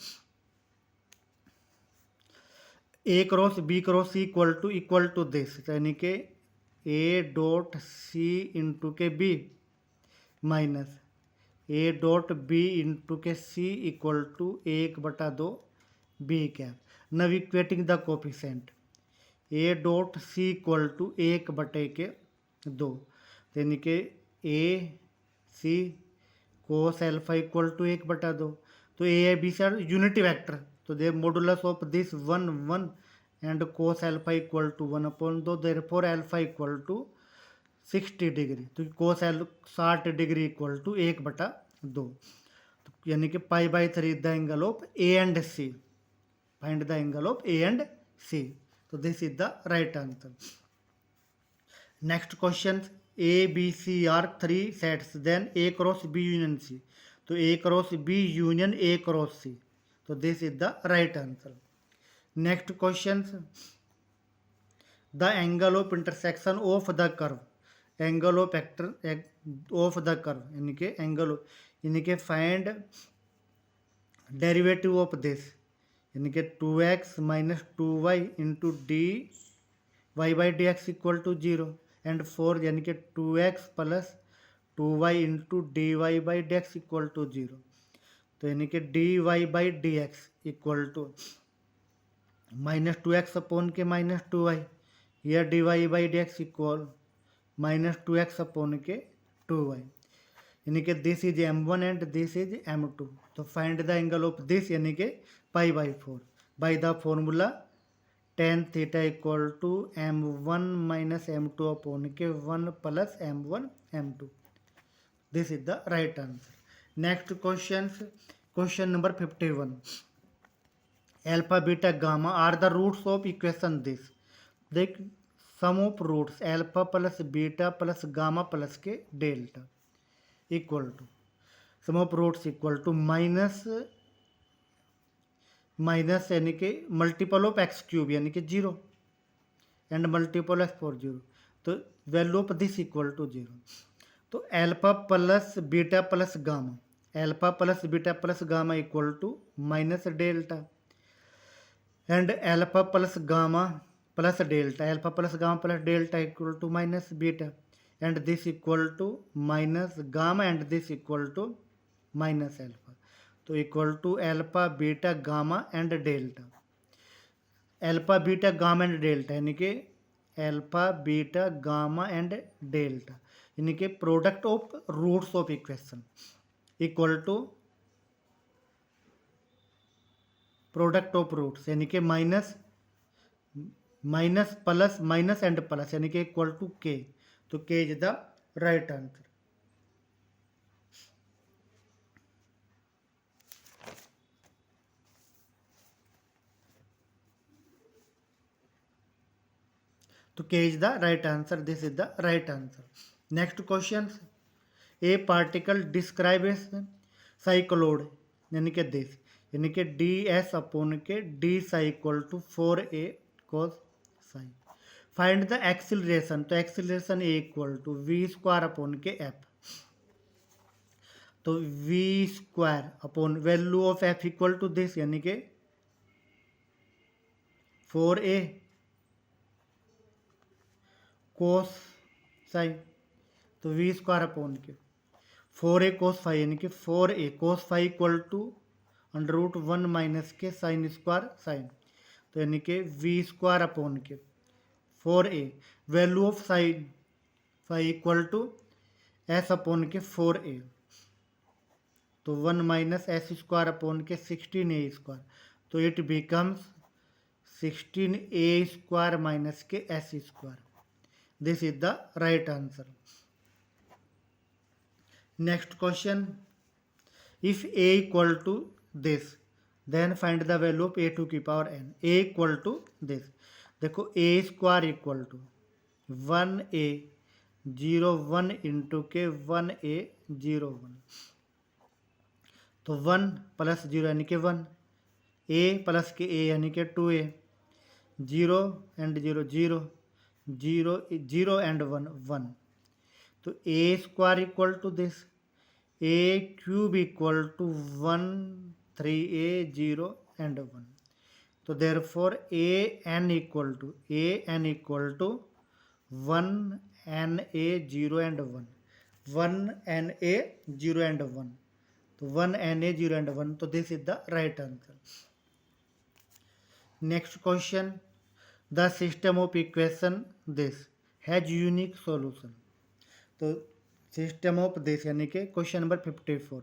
a cross b cross c equal to this, यानी कि a dot c into के b minus a dot b into के c equal to 1/2 B cap, now equating the coefficient a dot c equal to 1/2, यानी कि a c cos alpha equal to 1/2। तो a B C are unity vector, तो the modulus of this 1 1 and cos alpha equal to 1/2, therefore alpha equal to 60 degree, तो cos 60 degree equal to 1/2। तो यानी कि π/3 the angle of a and c, find the angle of a and c. तो this is the right answer. Next question, a B C are 3 sets, then a cross b union c. तो a cross b union a cross c, तो this is the right answer. Next question, the angle of intersection of the curve, angle of actor of the curve यानी कि angle, यानी कि find derivative of this, यानी कि 2x minus 2y into D Y by D x equal to 0 and 4 यानी कि 2x plus 2y into D Y by D x equal to 0। तो यानी कि d Y by D x equal to -2x upon के -2y, या d Y by D x equal -2x upon के 2y, यानी कि this is m1 and this is m2। तो find the angle of this यानी कि π/4 by the formula tan theta equal to m1 minus m2 upon के 1 plus m1 m2। This is the right answer. Next question, question number 51, alpha beta gamma are the roots of equation this. देख, sum of roots alpha plus beta plus gamma plus के delta equal to, sum of roots equal to minus यानी कि multiple of x cube यानी कि 0 and multiple of 0, तो value of this equal to 0। तो alpha plus beta plus gamma, alpha plus beta plus gamma equal to minus delta, and alpha plus gamma plus delta, alpha plus gamma plus delta equal to minus beta, and this equal to minus gamma and this equal to minus alpha. तो equal to alpha beta gamma and delta, alpha beta gamma and delta यानी कि alpha beta gamma and delta यानी कि product of roots of equation equal to product of roots यानी कि minus plus minus and plus यानी कि equal to के। तो के इज द राइट आंसर। तो के is the right answer, this is the right answer. Next question, a particle describe cycloid यानी कि दिस, यानी कि डी एस अपॉन के d psi equal to 4a cos psi. Find the acceleration, तो acceleration a equal to v square upon के f. तो v square upon value of f equal to this यानी कि 4a कोस साई, तो v square upon के 4a cos five यानी कि 4a cos five equal to √1 minus के साइन स्क्वायर साइन, तो यानी कि वी स्क्वायर अपॉन के 4a value of sine five equal to S upon के 4a, तो 1 माइनस एस स्क्वायर अपॉन के 16a स्क्वायर, तो it becomes 16a square minus के s square. This is the right answer. Next question, if a equal to this, then find the value of a to the power n. a equal to this, देखो a square equal to 1a 0 1 into के 1a 0 1, तो 1 plus 0 यानी कि 1, a plus के a यानी कि 2a, 0 and 0 0 0 0 and 1 1, तो a square equal to this, a cube equal to 1 3a 0 and 1, तो therefore a n equal to 1 n a 0 and 1, 1 n a 0 and 1, तो 1 n a 0 एंड 1, तो this is the right answer. Next question, the system of equation this has unique solution, तो system of this यानी कि question number 54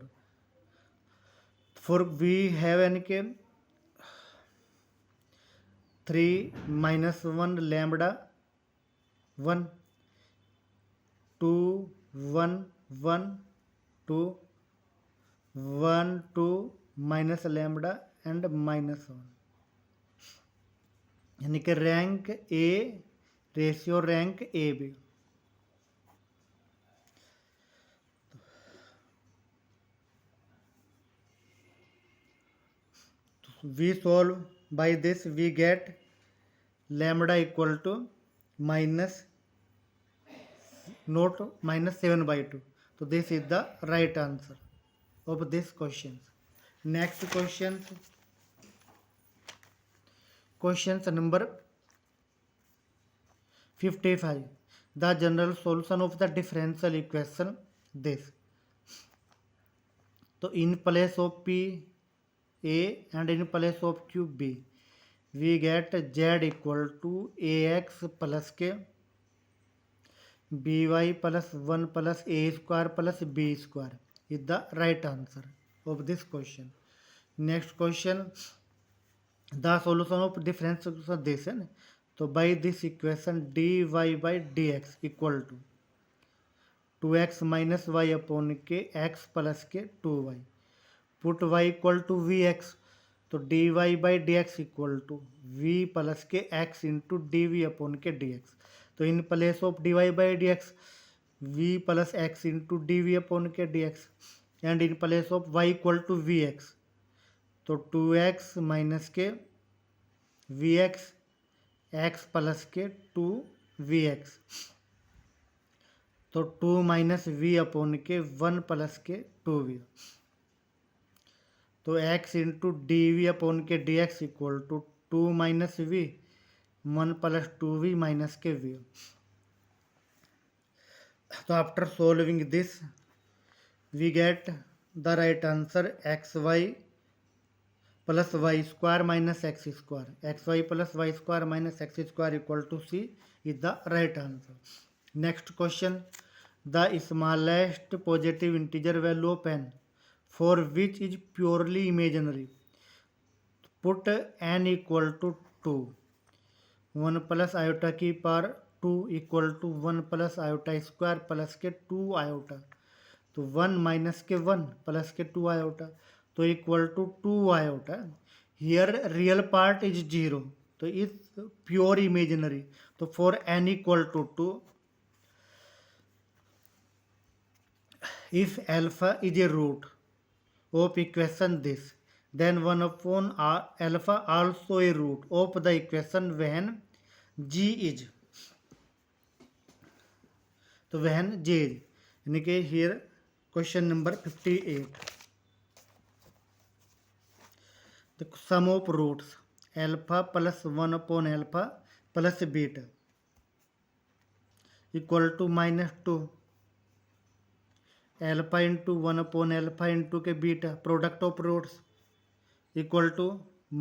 for we have यानी कि 3 - 1 lambda 1 2 1 1 2 1 2 minus lambda and -1 यानी कि rank A ratio rank A B. We solve by this, we get lambda equal to minus not -7/2. So this is the right answer of this question. Next questions number 55. The general solution of the differential equation this. So in place of p a and in place of q b, we get z equal to ax plus k by plus 1 plus a square plus b square is the right answer of this question. Next question, the solution of differential equation this है. So by this equation dy by dx equal to 2x minus y upon k x plus k 2y. Put y equal to vx, तो dy by dx equal to v plus k x into dv upon k dx. तो in place of dy by dx v plus x into dv upon k dx and in place of y equal to vx, तो 2x minus k vx x plus k 2 vx, तो 2 minus v upon k 1 plus k 2v. तो x into d v upon के D x equal to 2 minus v 1 plus 2v minus के v. तो after solving this we get the right answer x y plus y square minus x square. X y plus y square minus x square equal to c is the right answer. Next question, the smallest positive integer value of n for which is purely imaginary. Put n equal to 2. 1 plus iota की power 2 equal to 1 plus iota square plus के 2 iota. तो 1 minus के 1 plus के 2 iota तो equal to 2 iota. Here real part is 0. तो is pure imaginary. तो for n equal to 2, if alpha is a root of equation this, then 1 upon alpha also a root of the equation when g is. तो when g is यानी कि here question number 58. the sum of roots alpha plus 1 upon alpha plus beta equal to -2 alpha into 1 upon alpha into के beta product of roots equal to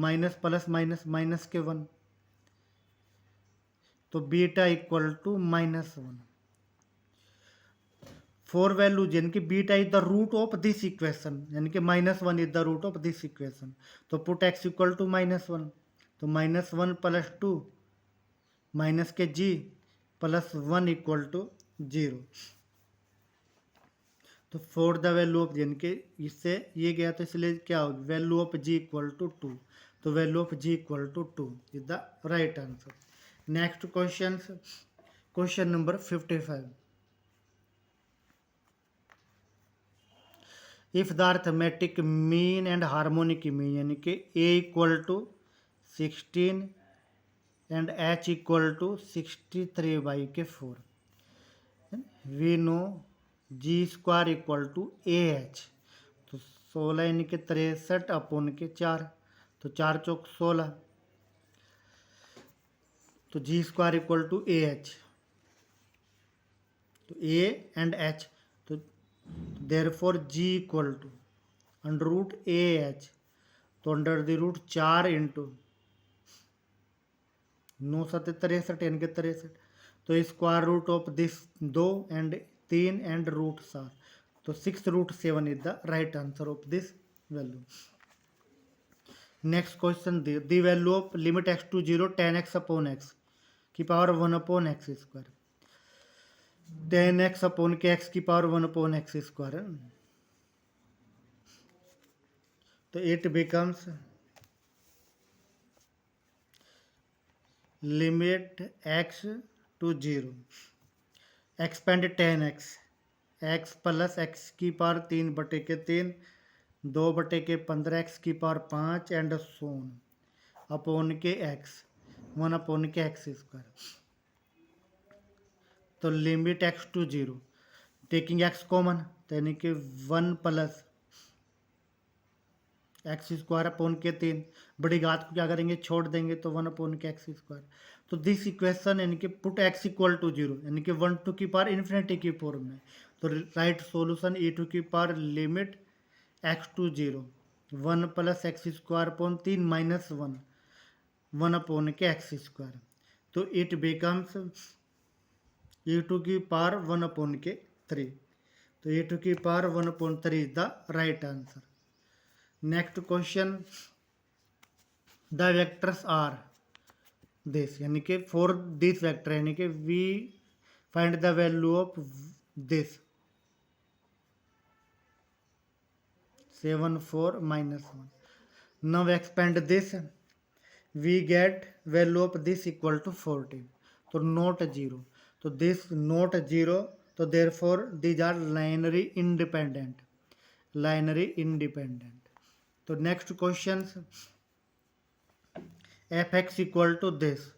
minus plus minus minus के 1 तो beta equal to -1. For values यानी कि beta is the root of this equation यानी कि -1 is the root of this equation. तो put X equal to -1 तो -1 plus 2 minus के जी plus 1 equal to 0. तो फॉर द वैल्यू ऑफ यानी कि इससे ये गया तो इसलिए क्या होगी value of g equal to 2. तो value of g equal to 2 is the right answer. Next question number 55. If the arithmetic mean and harmonic mean यानी कि a equal to 16 and h equal to 63/4 we know g square equal to a h. तो 16 यानी कि 63 upon के 4 तो 4 चौक 16 तो g square equal to a h. तो ए एंड एच तो therefore g equal to under root a h तो अंडर द रूट 4 इंटू 9 7 63 यानी कि 63 तो square root of this 2 and 3 and root 7. So 6 root 7 is the right answer of this value. Next question, the value of limit x to 0 tan x upon x की power 1 upon x square, tan x upon के x की power 1 upon x square. तो it becomes limit x to 0 expand tan x, x plus x की power 3 बटे के 3 2 बटे के 15 x की पावर 5 एंड सोन अपॉन के x 1 अपॉन के एक्स स्क्वायर. तो limit x to 0 taking x common, तो यानी कि 1 प्लस एक्स स्क्वायर अपॉन के 3 बड़ी घात को क्या करेंगे छोड़ देंगे तो 1 अपॉन के एक्स स्क्वायर. तो दिस इक्वेशन यानी कि पुट x इक्वल टू 0 यानी कि 1 टू की पावर इन्फिनिटी की फॉर्म में. तो राइट सॉल्यूशन e टू की power limit x to 0 1 plus x square upon 3 minus 1 upon के एक्स स्क्वायर. तो इट बिकम्स e टू की पावर 1 अपॉन के 3. तो e टू की power 1 upon 3 is the right answer. Next question, the vectors are this यानी कि for this vector यानी कि we find the value of this 7 4 minus 1. now expand this, we get value of this equal to 40. तो not 0, तो this not 0, तो therefore these are linearly independent. तो next questions, fx equal to this,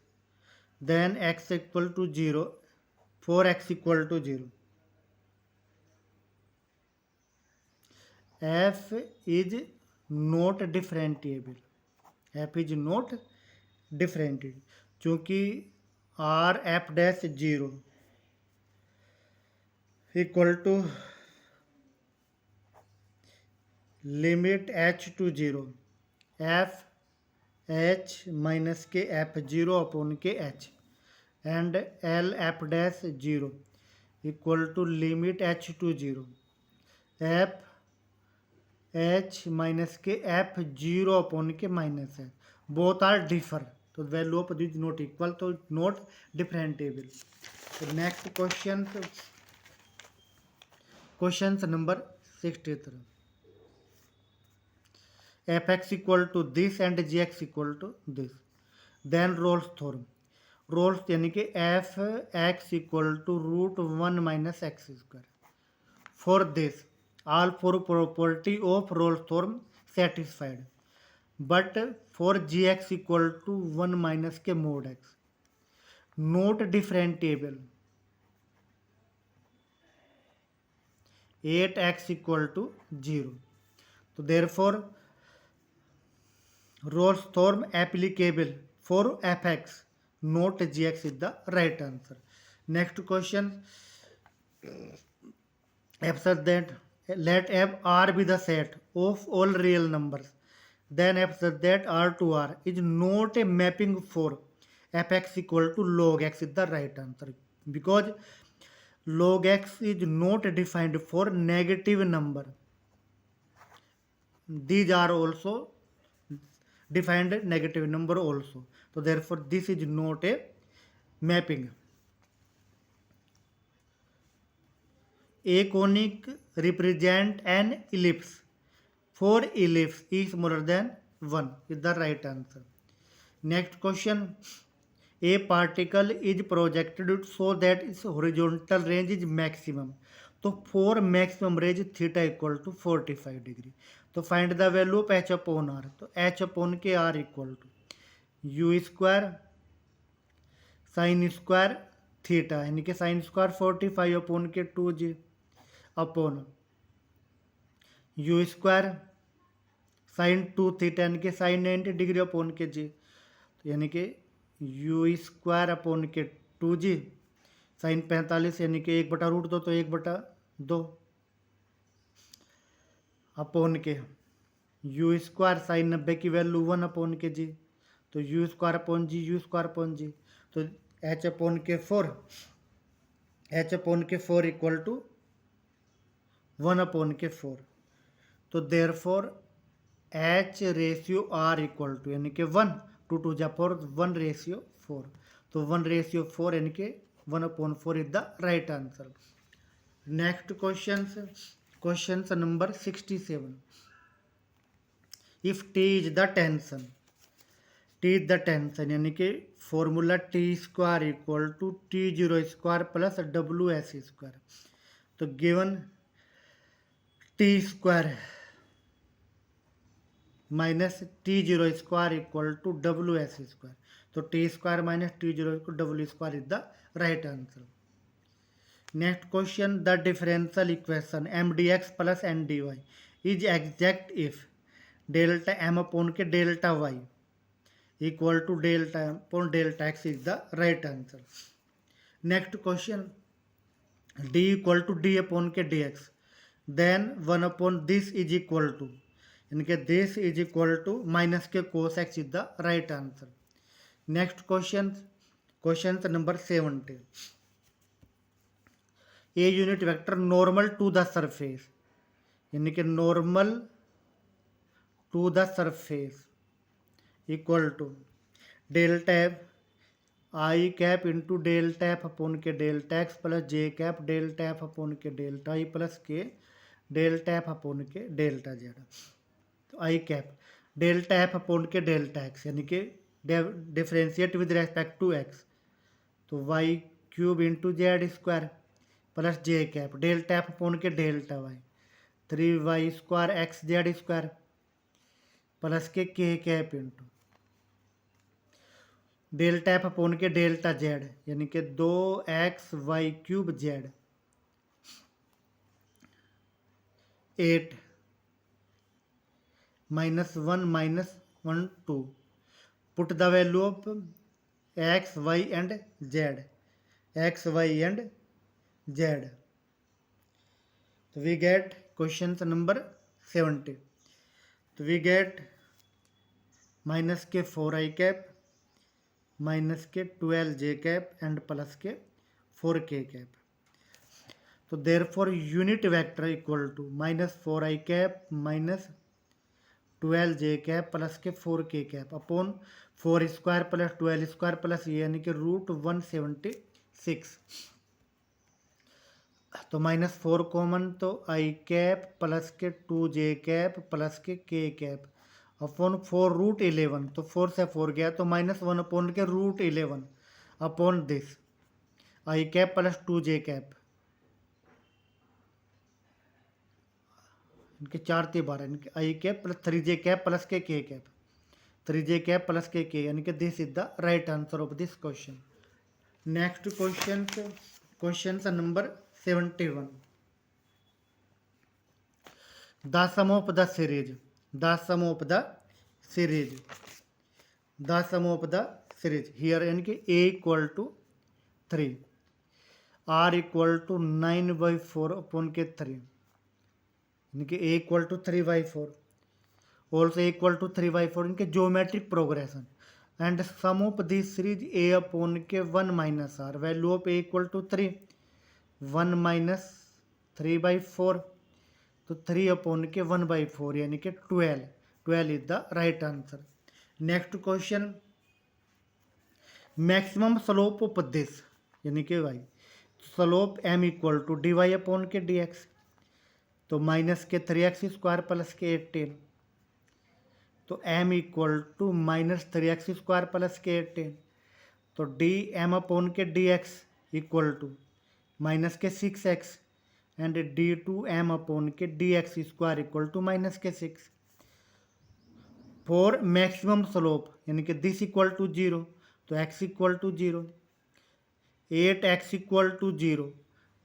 then x equal to 0, 4x equal to 0. f is not differentiable, f is not differentiable क्योंकि r f dash 0 equal to limit h to 0 f h minus के f 0 upon के h and l f dash 0 equal to limit h to 0 f h minus के f 0 upon के minus है. Both are differ, तो value of this not equal, तो not differentiable. तो next question number 63, F x equal to this and G X equal to this, then Rolle's theorem. Rolle's यानी कि F x equal to root 1 minus x square. For this all four property of Rolle's theorem satisfied, but for gx equal to 1 minus के mod x not differentiable, 8x equal to 0. तो therefore Rolle's theorem applicable for fx not gx is the right answer. Next question, f that let f r be the set of all real numbers, then f that r to r is not a mapping for fx equal to log x is the right answer, because log x is not defined for negative number. These are also defined negative number also, so therefore this is not a mapping. A conic represent an ellipse. 4 ellipse is smaller than 1 is the right answer. Next question, a particle is projected so that its horizontal range is maximum. तो for maximum range theta equal to 45 degree. तो find the value of h upon r. तो h upon के r equal to u square sin square theta यानी कि sin square 45 upon के 2g upon you square sine 2 theta यानी कि sign 90 degree upon के जी, तो यानी कि यू स्क्वायर अपॉन के 2g साइन 45 यानी कि 1/√2 तो 1/2 अपॉन के यू स्क्वायर साइन 90 की वैल्यू 1 अपॉन के जी, तो you square upon ji, you square upon जी, तो एच अपॉन के 4 h अपॉन के 4 इक्वल टू 1 अपॉन के 4। तो therefore h ratio r equal to यानी कि 1 2 जा 4 1 रेशियो 4। तो 1 रेशियो 4 यानी कि 1 upon 4 is the right answer. Next question number 67। If t is the tension, t is the tension यानी कि formula t square equal to t zero square plus डब्ल्यू s square. तो given t square minus t zero square equal to डब्ल्यू s square. तो t square minus t zero equal डब्ल्यू square is the right answer. Next question, the differential equation m D x plus n d y is exact if delta m upon के delta Y equal to delta m upon delta x is the right answer. Next question, d equal to d upon के D x then 1 upon this is equal to यानी कि this is equal to minus के cos x is the right answer. Next question number 70। A unit vector normal to the surface यानी कि normal to the surface equal to delta f i cap into delta F upon के delta x plus j cap delta F upon के delta i plus के delta F upon के delta z. तो i cap delta F upon के delta x यानी कि differentiate with respect to x. तो y cube into z square plus j cap delta F upon के delta y 3y square x z square plus के cap into delta F upon के delta Z यानी कि 2xy cube Z 8 -1 -1 2 put the value of x y and z x y and z। तो we gate question number 70। तो we get minus के 4i cap minus के 12j cap and plus के 4k cap. तो therefore unit vector equal to -4i cap minus 12j cap plus के 4k cap upon 4 square plus 12 square plus ये यानी कि √176। तो -4 common तो i कैप प्लस के 2j कैप प्लस के k कैप अपॉन 4√11। तो 4 से 4 गया तो -1 अपॉन के √11 upon this i cap plus 2j cap इनके 4 × 12 इनके i cap plus 3j cap plus के k cap 3j cap plus के k यानी कि this is the right answer of this question. Next question number 71। The sum of the series here यानी कि a equal to 3 r equal to 9/4 अपॉन के 3 यानी कि a equal to 3/4 also equal to 3/4 इनके geometric progression and sum of this series a upon के 1 - r value of a equal to 3 1 - 3/4 तो 3 upon के 1/4 यानी कि 12 is the right answer. Next question, maximum slope of this यानी कि y slope m equal to dy upon के dx। तो minus के 3x स्क्वायर प्लस के 18 तो m equal to -3x square plus के 18 तो dm अपॉन के dx इक्वल टू माइनस के 6x एंड d2m अपॉन के dx square equal to minus के 6। फॉर मैक्सिमम स्लोप यानी कि दिस इक्वल टू 0 तो x equal to 0 8x equal to 0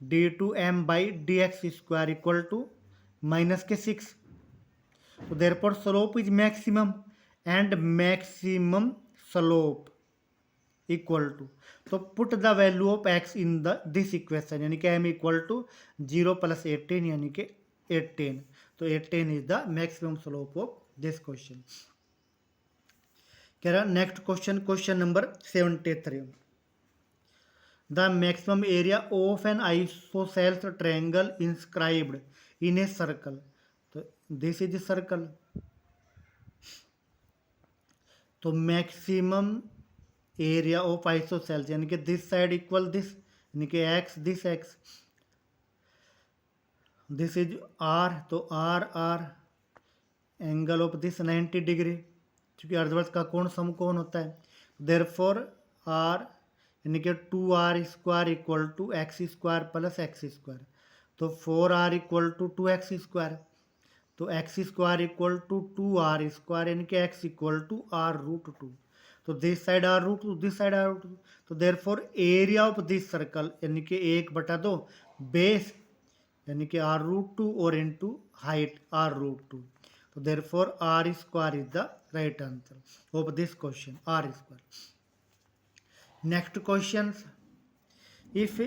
d2m by dx square equal to minus के 6। तो therefore slope is maximum and maximum slope equal to तो put the value of x in the this equation यानी कि m equal to 0 + 18 यानी कि 18। तो 18 is the maximum slope of this question. कह रहा next question number 73। The maximum area of an isosceles triangle inscribed in a circle, तो this is circle. तो maximum area of isosceles यानी कि this side equal this, यानी कि x this x, this is r, तो r r, angle of this 90 degree, क्योंकि अर्धवृत्त का कोण समकोण होता है। देयरफॉर आर यानी कि 2r² equal to X square plus x square, तो 4r इक्वल टू 2x², तो x square equal to 2r² यानी कि एक्स इक्वल टू r√2, तो this side r√2 this side r√2, तो therefore area of this circle यानी कि 1/2 base यानी कि r√2 और इनटू हाइट r√2, तो therefore r² is the right answer of this question, r²। Next question, if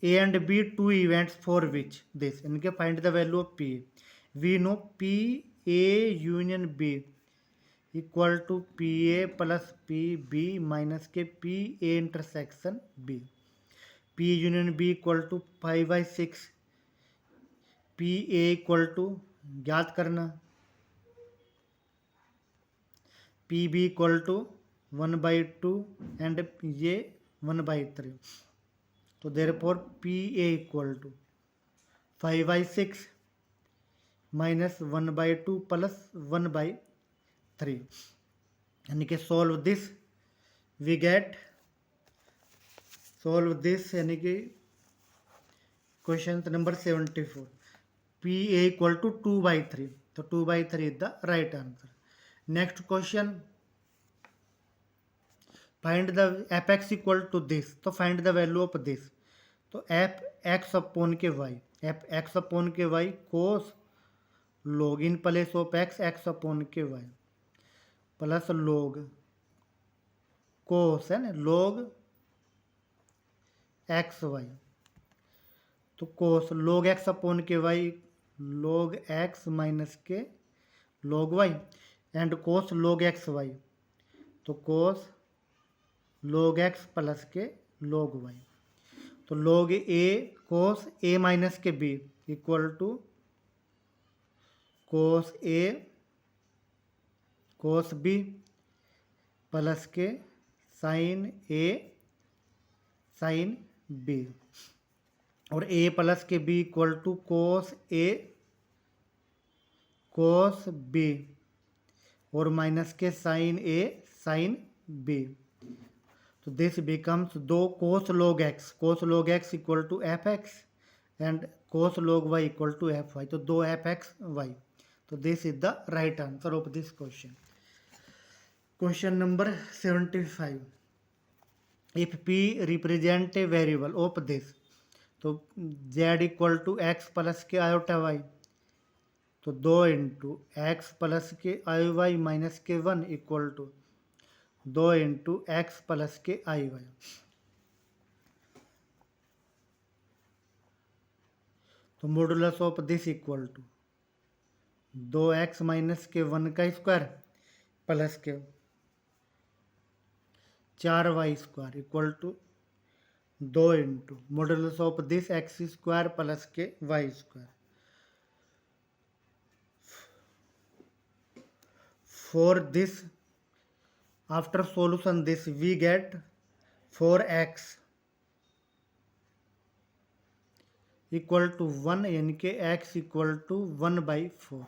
A and B two events for which this, यानी कि find the value of P, we know P A union B equal to p a plus p b minus के p a intersection b, p union b equal to 5/6, p a equal to ज्ञात करना, p b equal to 1/2 and ये 1/3, तो therefore p a equal to 5/6 minus 1/2 plus 1/3, यानी कि solve this we get, solve this यानी कि question number 74, p a equal to 2/3, तो 2/3 is the right answer. Next question, find the f x equal to this, तो find the value of this, तो f x upon के y, f x upon के y cos log in place of x, x upon के y plus log cos है ना log x Y, तो cos log x upon के y log x minus के log Y and cos log x Y, तो cos log x plus के log y, तो log a cos a minus के b equal to cos a cos b plus के sine a sine b, और a plus के b equal to cos a cos b और minus के sine a sine b, तो this becomes दो cos log x equal to f x and cos log y equal to f Y, तो दो F X Y, तो this is the right answer of this question. Question number 75, if P represent a variable of this, तो z equal to x plus के iota Y, तो 2 into x plus के I Y minus के 1 equal to 2 into x plus के I Y, तो modulus of this equal to 2x minus के 1 का square plus के 4y² equal to 2 into modulus of this x² plus के y², for this after solution this we get 4x equal to 1 यानी कि x equal to 1/4,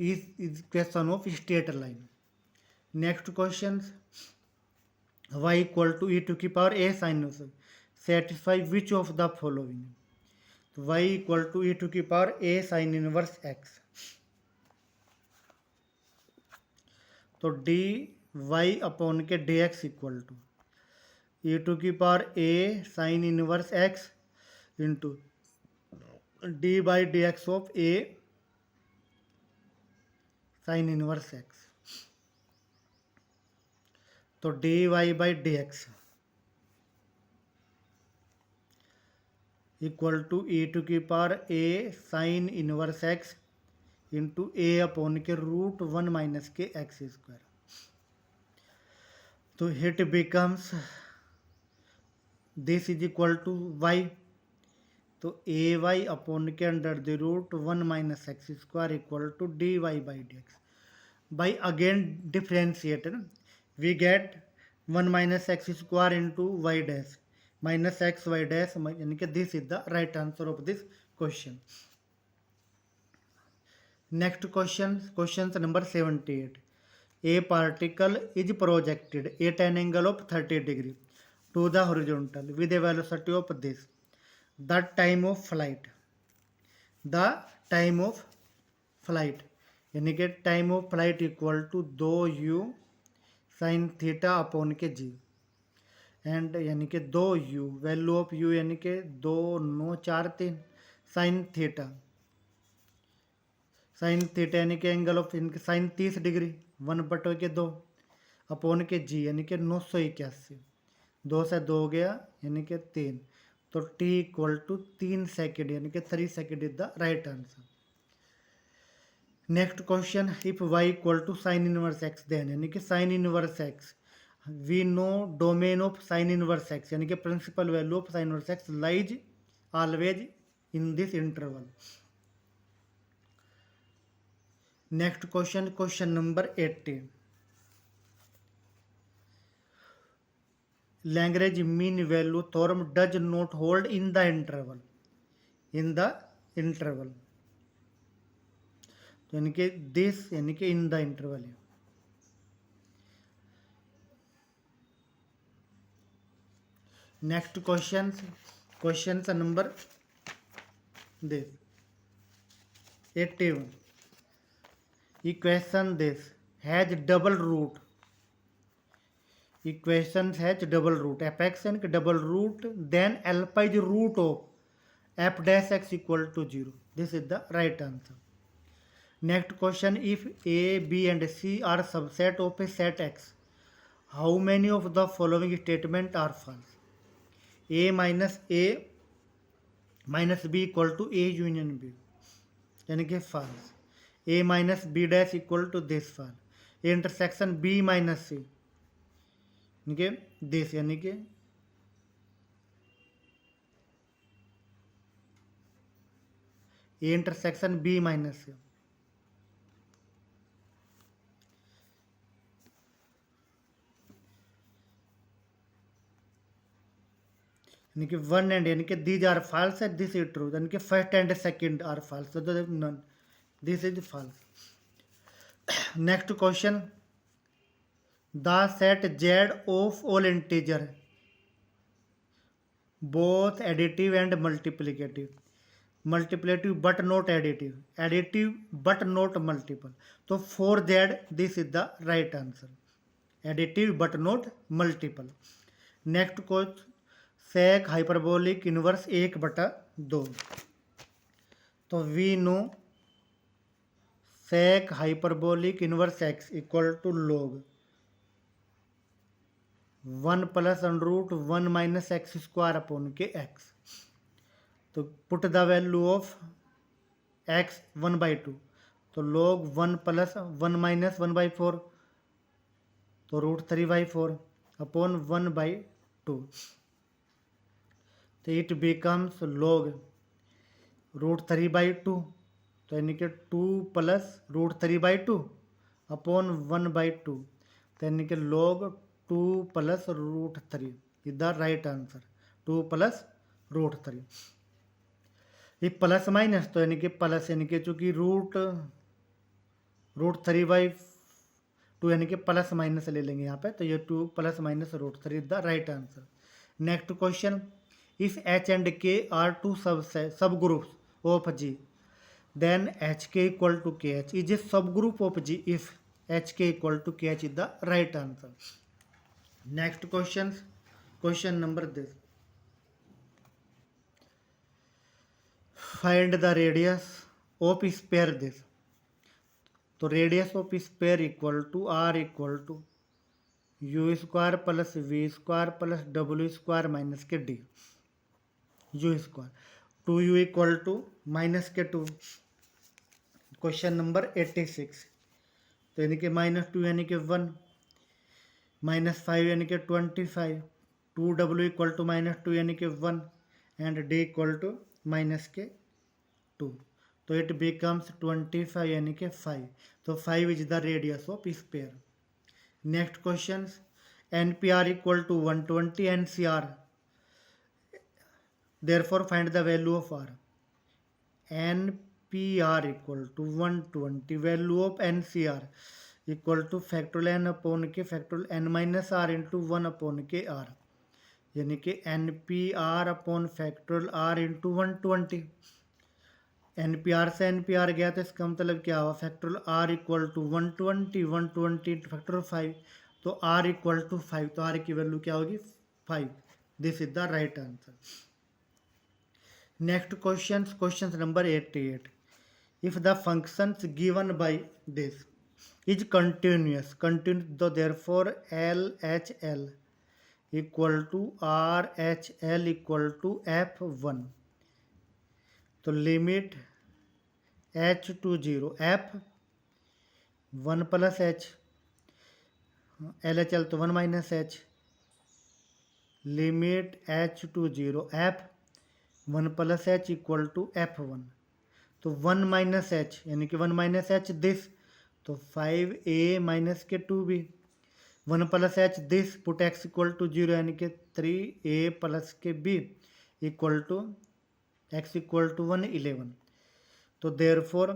is question of straight line। next questions, y equal to e to the power a sin satisfy which of the following, तो y equal to e to the power a sin inverse x, तो dy upon के dx equal to e to the power a sin inverse x into d by D x of a sine inverse x, तो d Y by D x equal to e to की power a sine inverse x into a upon के √1 minus के x², तो it becomes this is equal to y, तो a y upon के under the root 1 minus x square equal to D Y by D X. By again differentiate ना, we get 1 minus x square into Y dash minus x Y dash, यानी कि this is the right answer of this question. Next question number 78. A particle is projected at an angle of 30 degree to the horizontal with a velocity of this. The time of flight. The time of flight. यानी कि time of flight equal to 2u sine theta upon के G. And यानी कि 2u, value of u यानी कि 2,943 sine theta. Sine theta यानी कि angle of sine 30 degree 1/2 upon के जी यानी कि 981. 2 से 2 गया यानी कि 3, तो टी इक्वल टू 3 सेकेंड यानी कि 3 second is the right answer. Next question, if Y equal to sine inverse X then, यानी कि sine inverse X, we know domain of sine inverse X यानी कि principal value of sine inverse X lies always in this interval. Next question number 80. Lagrange mean value theorem does not hold in the interval. तो यानी कि this यानी कि in the interval है. Next question number this 81. Equation this has double root. Equations has double root fx and double root, then alpha is root of f dash x equal to 0. This is the right answer. Next question, if a, b and c are subset of a set x, how many of the following statement are false? A minus b equal to a union b, यानी कि false. A minus b dash equal to this false. A intersection b minus c यानी कि this यानी कि ए intersection B minus से. यानी कि 1 and यानी कि these are false and this is true, यानी कि first and second are false, so none, this is false. Next question, the set z of all integer both additive and multiplicative but not additive but not multiple. तो 4z, this is the right answer, additive but not multiple. नेक्स्ट क्वेश्चन, sec hyperbolic inverse 1/2. तो we know sec hyperbolic inverse x equal to log 1 plus under root 1 minus x square upon के x. तो put the value of X 1/2, तो log 1 plus 1 minus 1/4, तो root 3/4 upon 1/2. तो it becomes log root 3/2, तो यानी कि 2 plus root 3/2 upon 1/2, तो यानी कि log 2 plus root 3 is the right answer. 2 plus root 3. ये प्लस माइनस, तो यानी कि प्लस यानी कि चूंकि रूट 3/2 यानी कि प्लस माइनस ले लेंगे यहाँ पे, तो ये 2 plus minus root 3 is the right answer. Next question, if H and K are two subgroups of G, then H K equal to K H is a subgroup of G if H K equal to K H is the right answer. Next question number this, find the radius of sphere this. तो radius of sphere equal to R equal to U square plus we square plus W square minus के D U square. 2u equal to minus के 2. Question number 86. तो यानी कि -2 यानी कि 1, -5 यानी कि 25, 2w इक्वल टू -2 यानी कि 1 एंड d इक्वल टू -2, तो इट बिकम्स 25 यानी कि 5, तो 5 is the radius of sphere. Next question, NPR equal to 120 NCR, therefore find the value of R। NPR equal to 120, value of NCR equal to factorial n upon के factorial n minus R into 1 upon के R, यानी कि NPR upon factorial r into 120। NPR से NPR गया तो इसका मतलब क्या हुआ, factorial r equal to 120, 120 into factorial 5, तो r इक्वल टू 5, तो r की वैल्यू क्या होगी 5। This is the right answer. Next question number 88, if the functions given by this is continuous, तो therefore LHL equal to RHL equal to F1, तो limit h to 0 f 1 plus h, LHL तो 1 माइनस h, limit h to 0 f 1 plus h equal to F1, तो 1 माइनस h यानी कि 1 माइनस h this, तो 5a माइनस के 2b, 1 प्लस h दिस, पुट x इक्वल टू 0 यानी कि 3a प्लस के b equal to x equal to 1 11, तो देयरफॉर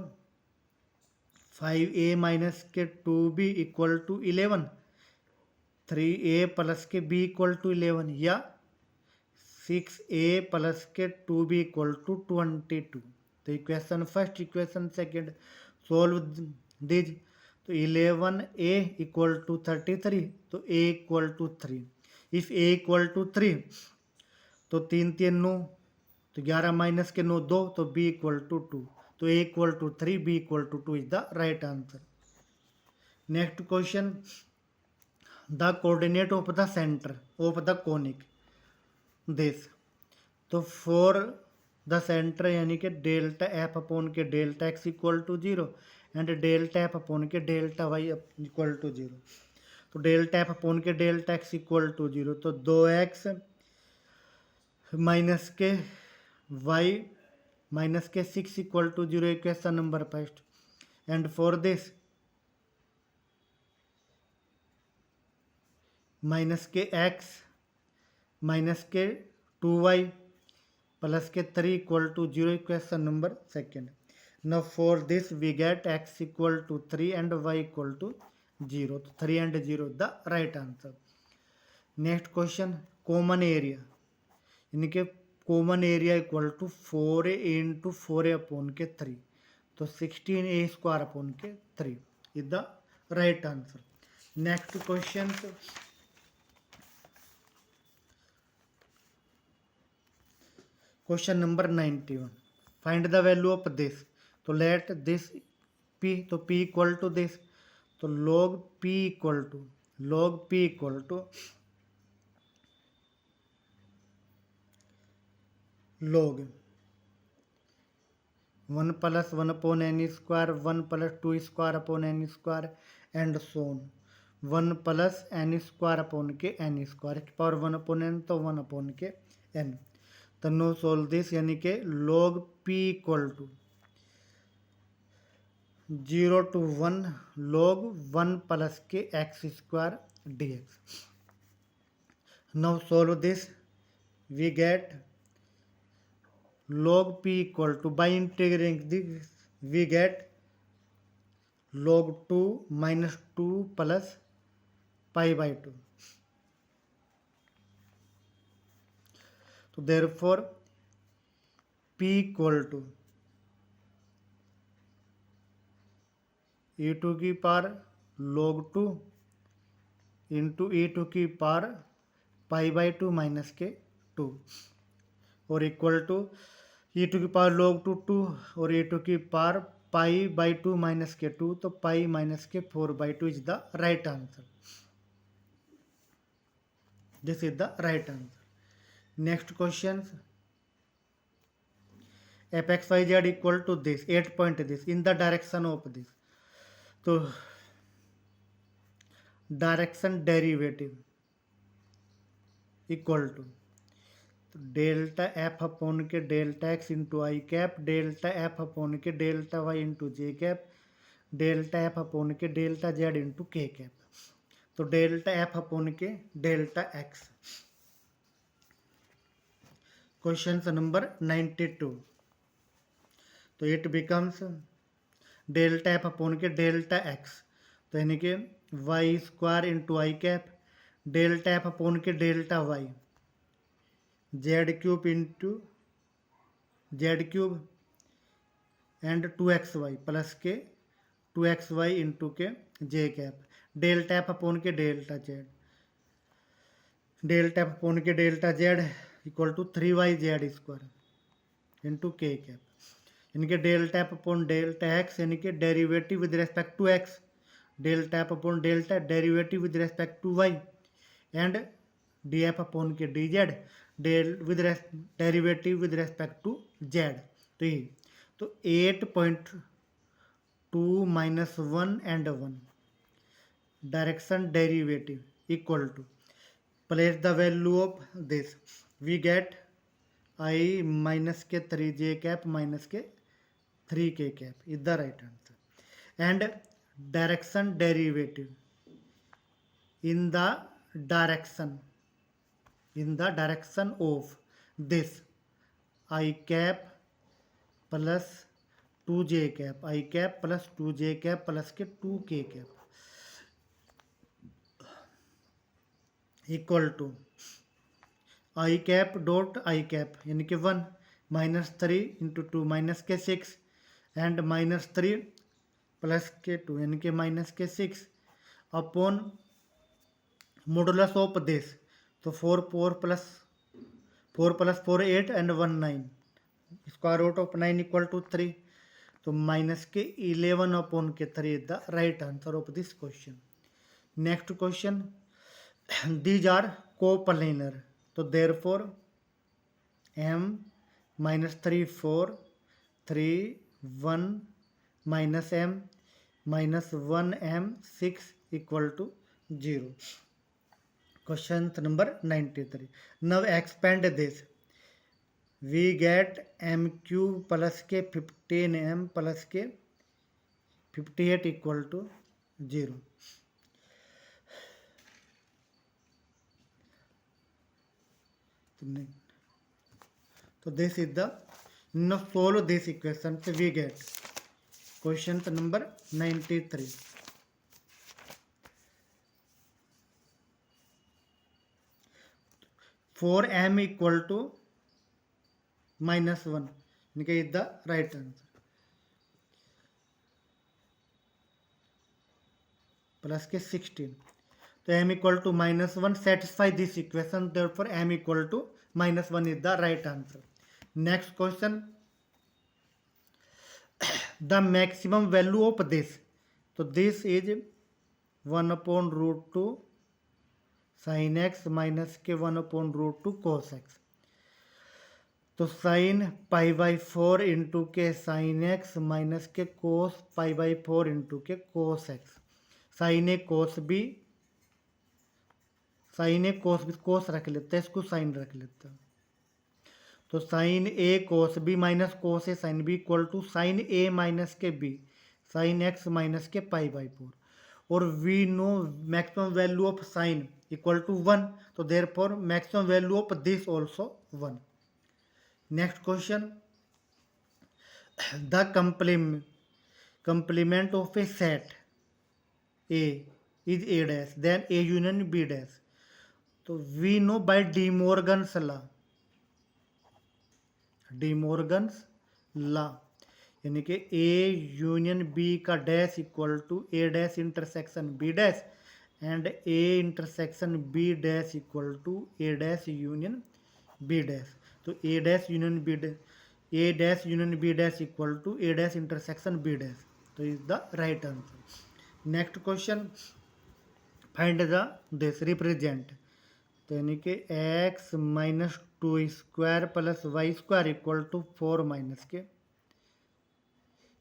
5a माइनस के 2b equal to 11, 3a plus के b इक्वल टू 11, या 6a प्लस के 2b इक्वल टू 22। तो equation first, equation second, solve these, तो 11a इक्वल टू 33, तो a equal to 3, if a equal to 3 तो 3 3 9, तो 11 minus के 9 2, तो b इक्वल टू 2, तो a equal to 3, b equal to 2 is the right answer. Next question, the coordinate of the centre of the conic this, तो for the centre यानी कि delta F upon के delta X equal to 0 and delta F upon के delta Y equal to 0, तो delta F upon के delta X equal to 0, तो 2x minus के Y minus के 6 equal to 0, equation number first, and for this minus के x minus के 2y plus के 3 equal to 0, equation number second. Now for this we get x equal to 3 and y equal to 0, तो 3 and 0 the right answer. Next question, common area यानी कि common area equal to 4a into 4a upon के 3, तो 16a square upon के 3 is the right answer. Next question, question number 91, find the value of this, तो let this p, तो p equal to this, तो log p equal to log 1 plus 1 upon N square, 1 plus 2 square upon N square and so on 1 plus N square upon के N square की power 1 upon N, तो 1 upon के N, तो no solve this यानी कि log p equal to 0 to 1 log 1 plus के X square dx। Now solve this, we get log p equal to, by integrating this we get log 2 minus 2 plus pi by 2, तो therefore p equal to e to की power log 2 into e to की power pi by 2 minus के 2, और equal to e to की power log 2 2 और e to की power pi by 2 minus के 2, तो पाई माइनस के 4 by 2 is the right answer. This is the right answer. Next question, F X Y Z equal to this 8 point this in the direction of this, तो direction derivative equal to delta F upon के delta X into I cap, delta F upon के delta Y into J cap, delta F upon के delta Z into K cap. तो delta F upon के delta X. Question number 92। तो it becomes delta F upon के delta X, तो यानी कि Y square into I cap, delta F upon के delta Y, Z cube into Z cube and 2xy plus के 2xy into के जे cap, delta F upon के delta Z, delta F upon के delta Z equal to 3yz square into K cap, इनके delta F upon delta x यानी कि derivative with respect to X, delta F upon delta derivative with respect to Y and D F upon के D Z derivative with respect to Z. तो ये तो 8.2 minus 1 and 1 direction derivative equal to place the value of this, we get I minus के 3j cap minus के 3k cap is the right answer. And direction derivative in the direction of this I cap plus 2j cap, I cap plus 2j cap plus के 2k cap equal to I cap dot I cap यानी कि 1 minus 3 into 2 minus के 6 and minus 3 plus के 2 यानी कि minus के 6 upon modulus of this, तो 4 plus 4 8 and 1 9, square root of 9 equal to 3, तो माइनस के 11 अपॉन के 3 is the right answer of this question. Next question, these are coplanar, तो therefore m minus 3 4 3 1 minus m minus 1 m 6 equal to 0। Question number 93. Now expand this. We get m cube plus के 15m plus के 58 equal to 0. So this is the, now solve this equation. So we get question number 93. 4m equal to minus 1 is the right answer. Plus के 16, तो m equal to minus 1 satisfy this equation, therefore m equal to minus 1 is the right answer. Next question, the maximum value of this, so this is 1 upon root 2 sin x minus के 1 upon root 2 cos x, तो sine pi by 4 into के sine x minus के cos pi by 4 into के cos x, sine a cos b cos रख लेते हैं, इसको sine रख लेते हैं, तो sine a cos b minus cos a sine b equal to sine a minus के बी साइन एक्स माइनस के पाई बाई 4, और we no maximum value of sine equal to 1, तो therefore maximum value of this also 1। Next question, the complement of a set A is A dash, then A union B dash, तो we know by De Morgan's law यानी कि A union B का dash equal to A dash intersection B dash and A intersection B dash equal to A dash union B dash, तो ए dash union B dash A dash union B dash equal to A dash intersection B dash, तो is the right answer. Next question, find the this represent, तो यानी कि X minus 2 square plus y square equal to 4 minus के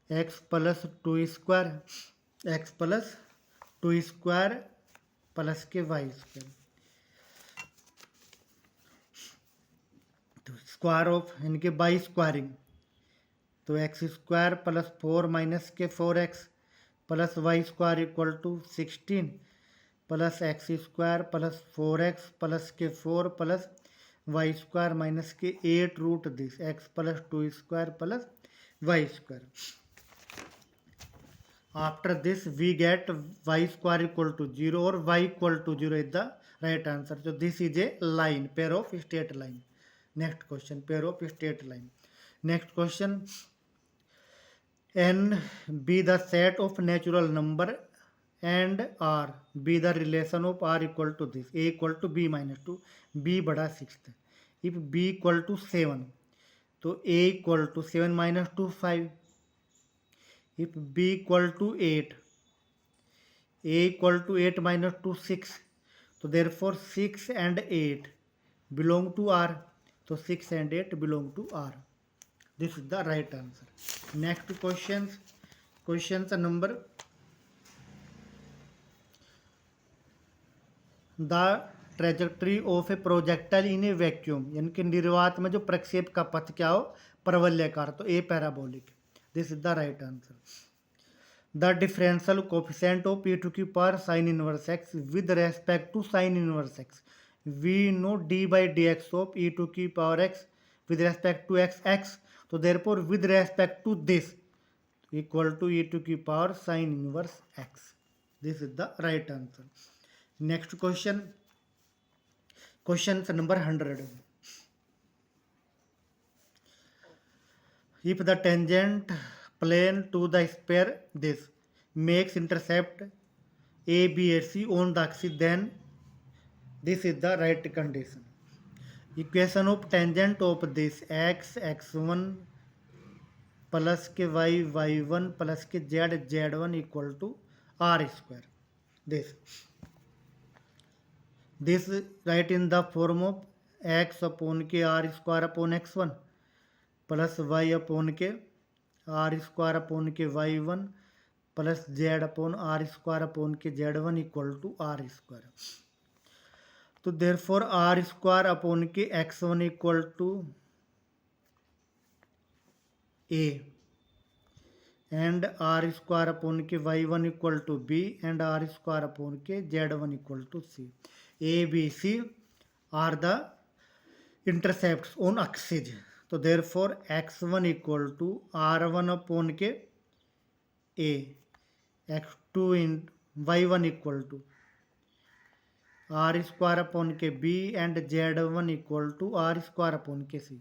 x plus 2 square plus के y square, तो square of इनके by squaring, तो x square plus 4 minus के 4x plus y square equal to 16 plus x square plus 4x plus के 4 plus y square minus के 8 root this x plus 2 square plus y square. After this we get y square equal to 0 or y equal to 0 is the right answer. So this is a line, pair of straight line. Next question, pair of straight line. Next question, n be the set of natural number and r be the relation of r equal to this, a equal to b minus 2, b बड़ा 6th. If b equal to 7, तो a equal to 7 minus 2 5. If b equal to 8, a equal to 8 minus 2 6. So therefore 6 and 8 belong to R. So 6 and 8 belong to R. This is the right answer. Next questions. Questions number. The trajectory of a projectile in a vacuum, यानी कि निर्वात में जो प्रक्षेप का पथ क्या हो, परवलयाकार, तो ए parabolic. This is the right answer. The differential coefficient of e to the power sin inverse x with respect to sin inverse x. We know d by dx of e to the power x with respect to x x. So therefore with respect to this equal to e to the power sin inverse x. This is the right answer. Next question. Question number 100. If the tangent plane to the sphere this makes intercept a b and c on the axis, then this is the right condition. Equation of tangent of this x x1 plus के y y1 plus के z z1 equal to r square. This write in the form of x upon के r square upon x1 plus Y upon के R square upon के Y one plus Z upon R square upon के Z one equal to R square. तो therefore R square upon के X one equal to A and R square upon के Y one equal to B and R square upon के Z one equal to C. A B C are the intercepts on axis. तो there for x1 equal to r1 upon के a, x2 इन y1 equal to R square upon के b and z1 equal to R square upon के c.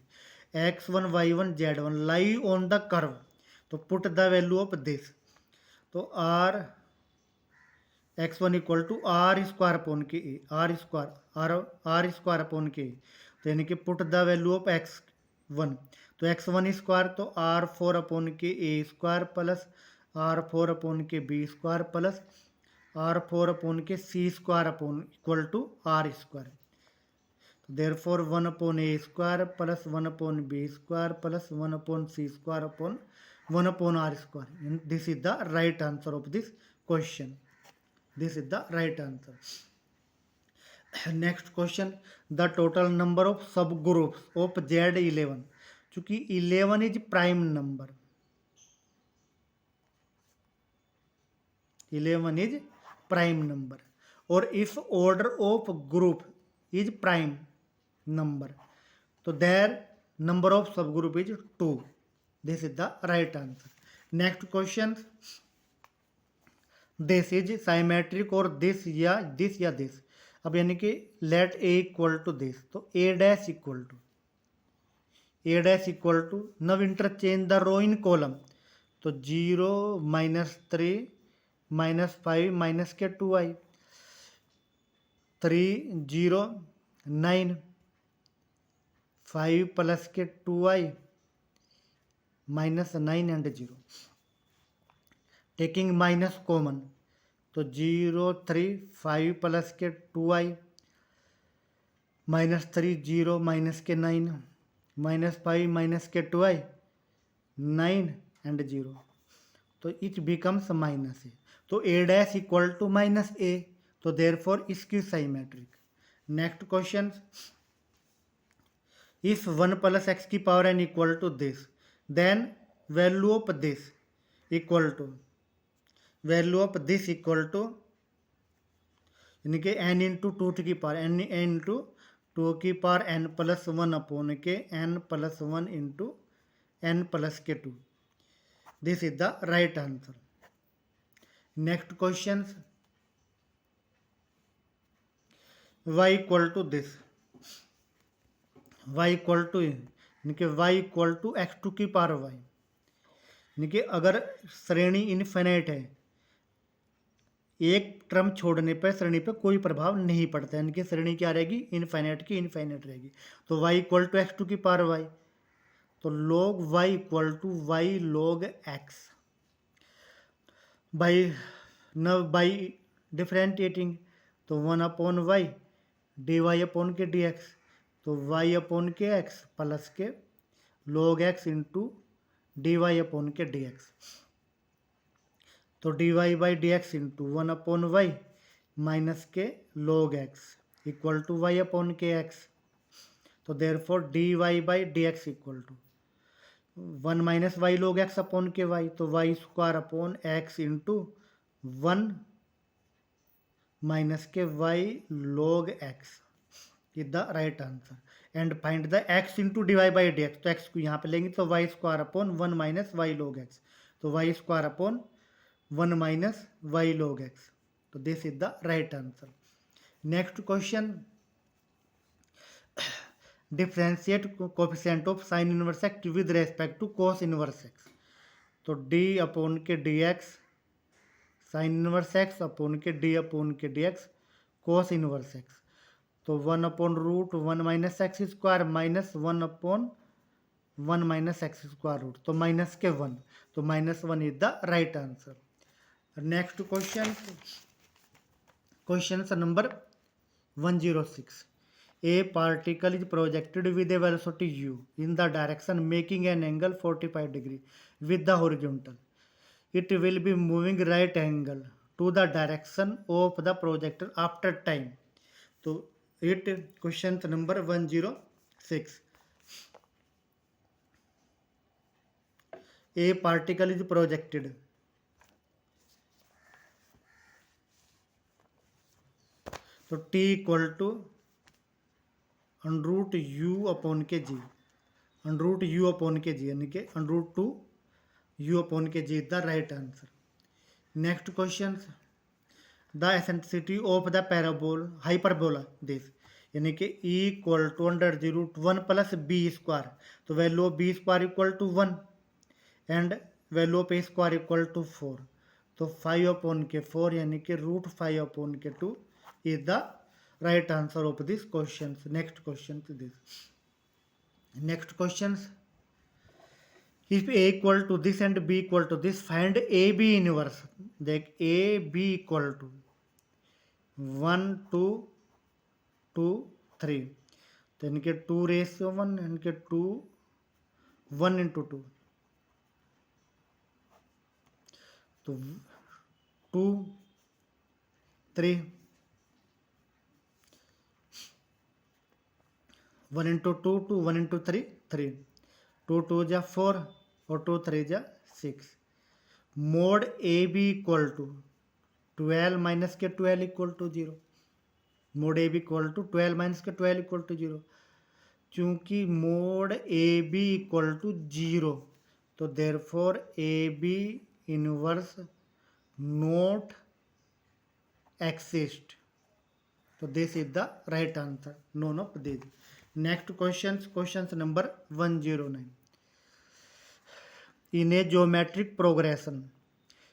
x1 y1 z1 lie on the curve. तो put the value of this. तो r x1 equal to R square upon के a, R square upon के a. तो यानी कि put the value of x1. तो x1 square तो r4 upon के a square plus r4 upon के b square plus r4 upon के c square upon equal to r square. तो therefore 1 upon a square plus 1 upon b square plus 1 upon c square upon 1 upon r square. This is the right answer of this question. This is the right answer. Next question. The total number of subgroups of Z11. चूंकि 11 is prime number. 11 is prime number. और if order of group is prime number, तो their number of subgroup is 2. This is the right answer. Next question. This is symmetric और this या this. अब यानी कि let a equal to this. तो ए dash equal to now interchange the row in column. तो 0 -3 -5 minus के 2i 3 0 9 5 plus के 2i -9 and 0. Taking minus common. तो 0 3 5 प्लस के 2i -3 0 माइनस के 9 -5 माइनस के 2i 9 एंड 0. तो इट बिकम्स माइनस ए. तो ए डैश इक्वल टू माइनस ए. तो देयर फॉर इसकी symmetric. Next question. If 1 plus x की power N equal to this, then value of this equal to value of this equal to यानी कि N into two की power N into two की power N plus one upon के N plus one into N plus के two. This is the right answer. Next question, y equal to this, y equal to यानी कि y equal to x to की power y, यानी कि अगर श्रेणी infinite है, एक टर्म छोड़ने पर श्रेणी पर कोई प्रभाव नहीं पड़ता, यानी कि श्रेणी क्या रहेगी, इनफाइनाइट की इनफाइनाइट रहेगी. तो y equal to x to की पावर y, तो log y equal to y log x by differentiating, तो 1 upon y d y upon के डी एक्स, तो y अपॉन के एक्स प्लस के log x into D y upon के D x, तो d Y by D x into 1 upon y minus के log x equal to y upon के x. तो therefore D Y by D x equal to 1 minus Y log x upon के Y, तो Y square upon X into 1 minus के Y log x is the right answer. And find the x into D Y by D x, तो x को यहाँ पे लेंगे तो Y square upon 1 minus Y log x, तो Y square upon 1 minus Y log x, तो this is the right answer. Next question, differentiate coefficient of sine inverse X with respect to cos inverse x, तो D upon के D X sine inverse X upon के D X cos inverse x, तो 1 upon root 1 minus x square minus 1 upon 1 minus x square root, तो minus के 1, तो -1 is the right answer. Next question, question number 106. A particle is projected with a velocity u in the direction making an angle 45 degree with the horizontal. It will be moving right angle to the direction of the projector after time. तो it question number 106. A particle is projected तो t equal to under root u upon के g, under root u upon के जी, यानी कि under root to U upon के G is the right answer. Next question, the eccentricity of the parabola hyperbola this, यानी कि E equal to under the root 1 plus B square, तो value of B square equal to 1 and value of A square equal to 4, तो 5 upon के 4 यानी कि root 5 upon के 2 is the right answer of this questions. Next question to this. Next questions, if a equal to this and b equal to this, find ab inverse. देख ab equal to 1 2 2 3, तो इनके 2 ratio 1, इनके 2 1 into 2, तो 2 3 1 into 2 2 1 into 3 3, 2 2 जा 4 और 2 3 जा 6. Mod A B equal to 12 minus के 12 equal to 0, mod A B equal to 12 minus के 12 इक्वल टू 0. चूंकि mod A B equal to 0, तो therefore A B inverse not exist, तो this is the right answer, none of this. Next question number 109. In a geometric progression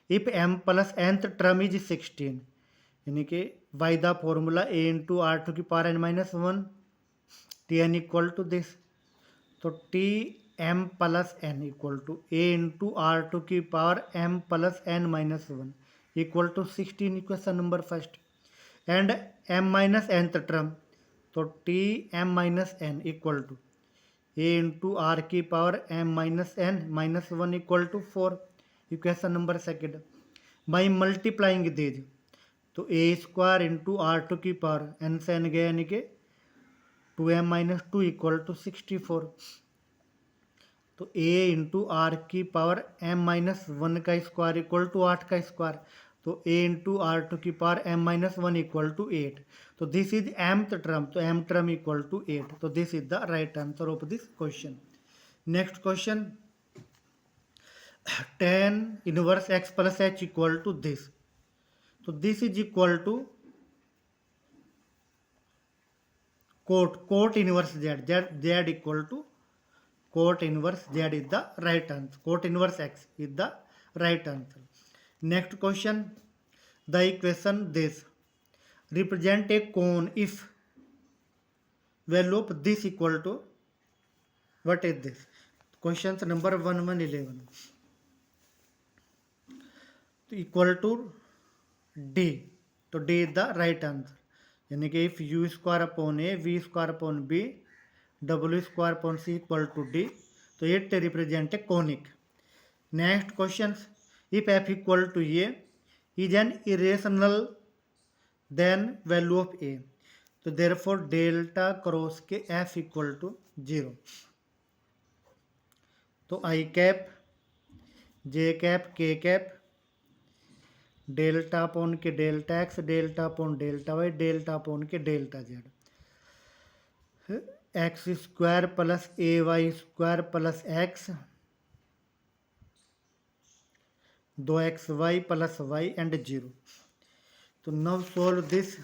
if m plus nth term is 16, यानी कि by the formula a into are to की power n minus 1 T N equal to this, तो T m plus n equal to a into are to की power m plus n minus 1 equal to 16, equation number first. And m minus nth term, तो T m minus n equal to a into R की power m minus n minus 1 equal to 4, equation number second. By multiplying these, तो a square into are to की power n से n गया यानी कि 2m minus 2 equal to 64। तो a into R की power m minus 1 का square equal to 8 का स्क्वायर। तो a इंटू आर टू की power m minus 1 equal to 8। तो दिस इज mth टर्म, तो m टर्म इक्वल टू 8। तो this is the right answer of this question. Next question, tan inverse x plus h equal to this. तो this is equal to cot inverse z equal to cot inverse z is the right answer. Cot inverse x is the right answer. Next question, the equation this represent a cone if value of this equal to, what is this? Questions number 1111 equal to d. तो d is the right answer. यानी कि if u square upon a, v square upon b, w square upon c equal to d, तो it represent a conic. Next questions, if f equal to a is an irrational then value of a, तो therefore delta क्रॉस के f equal to 0। तो i cap, j cap, k cap, delta upon के delta x, delta upon delta y, delta upon के delta z, x square plus a y square plus x, 2xy plus y and 0। तो now solve this,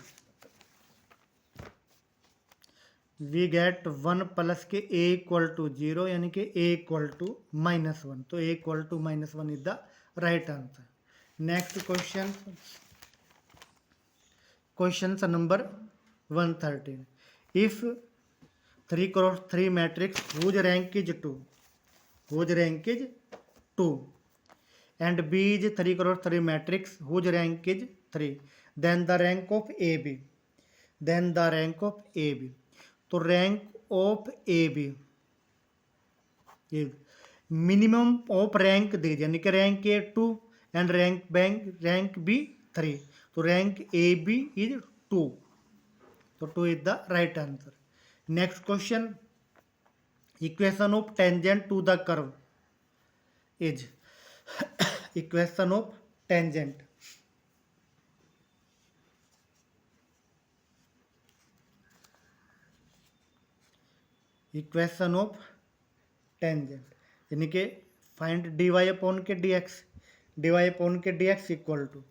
we get 1 plus के a equal to 0, यानी कि a equal to -1। तो a equal to -1 is the right answer. Next question, question number 113, if 3x3 matrix whose rank is 2, whose rank is 2 and B is 3x3 matrix whose rank is 3, then the rank of AB, then the rank of AB। तो rank of AB is minimum of rank दीजिए, यानी कि rank A 2 and rank B 3। तो rank AB is 2, तो 2 is the right answer। Next question, equation of tangent to the curve is equation of tangent, equation of tangent यानी कि find dy upon के dx, dy upon के dx equal to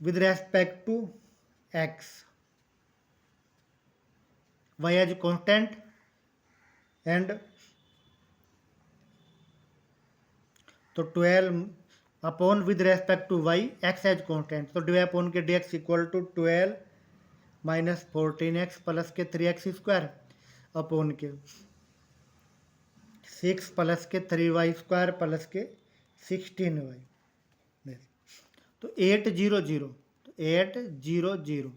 with respect to x, y as constant and तो 12 upon with respect to y, x as constant. तो dy upon के dx equal to 12 minus 14x plus के 3x square upon के 6 plus के 3y square plus के 16y। तो 800, तो 800,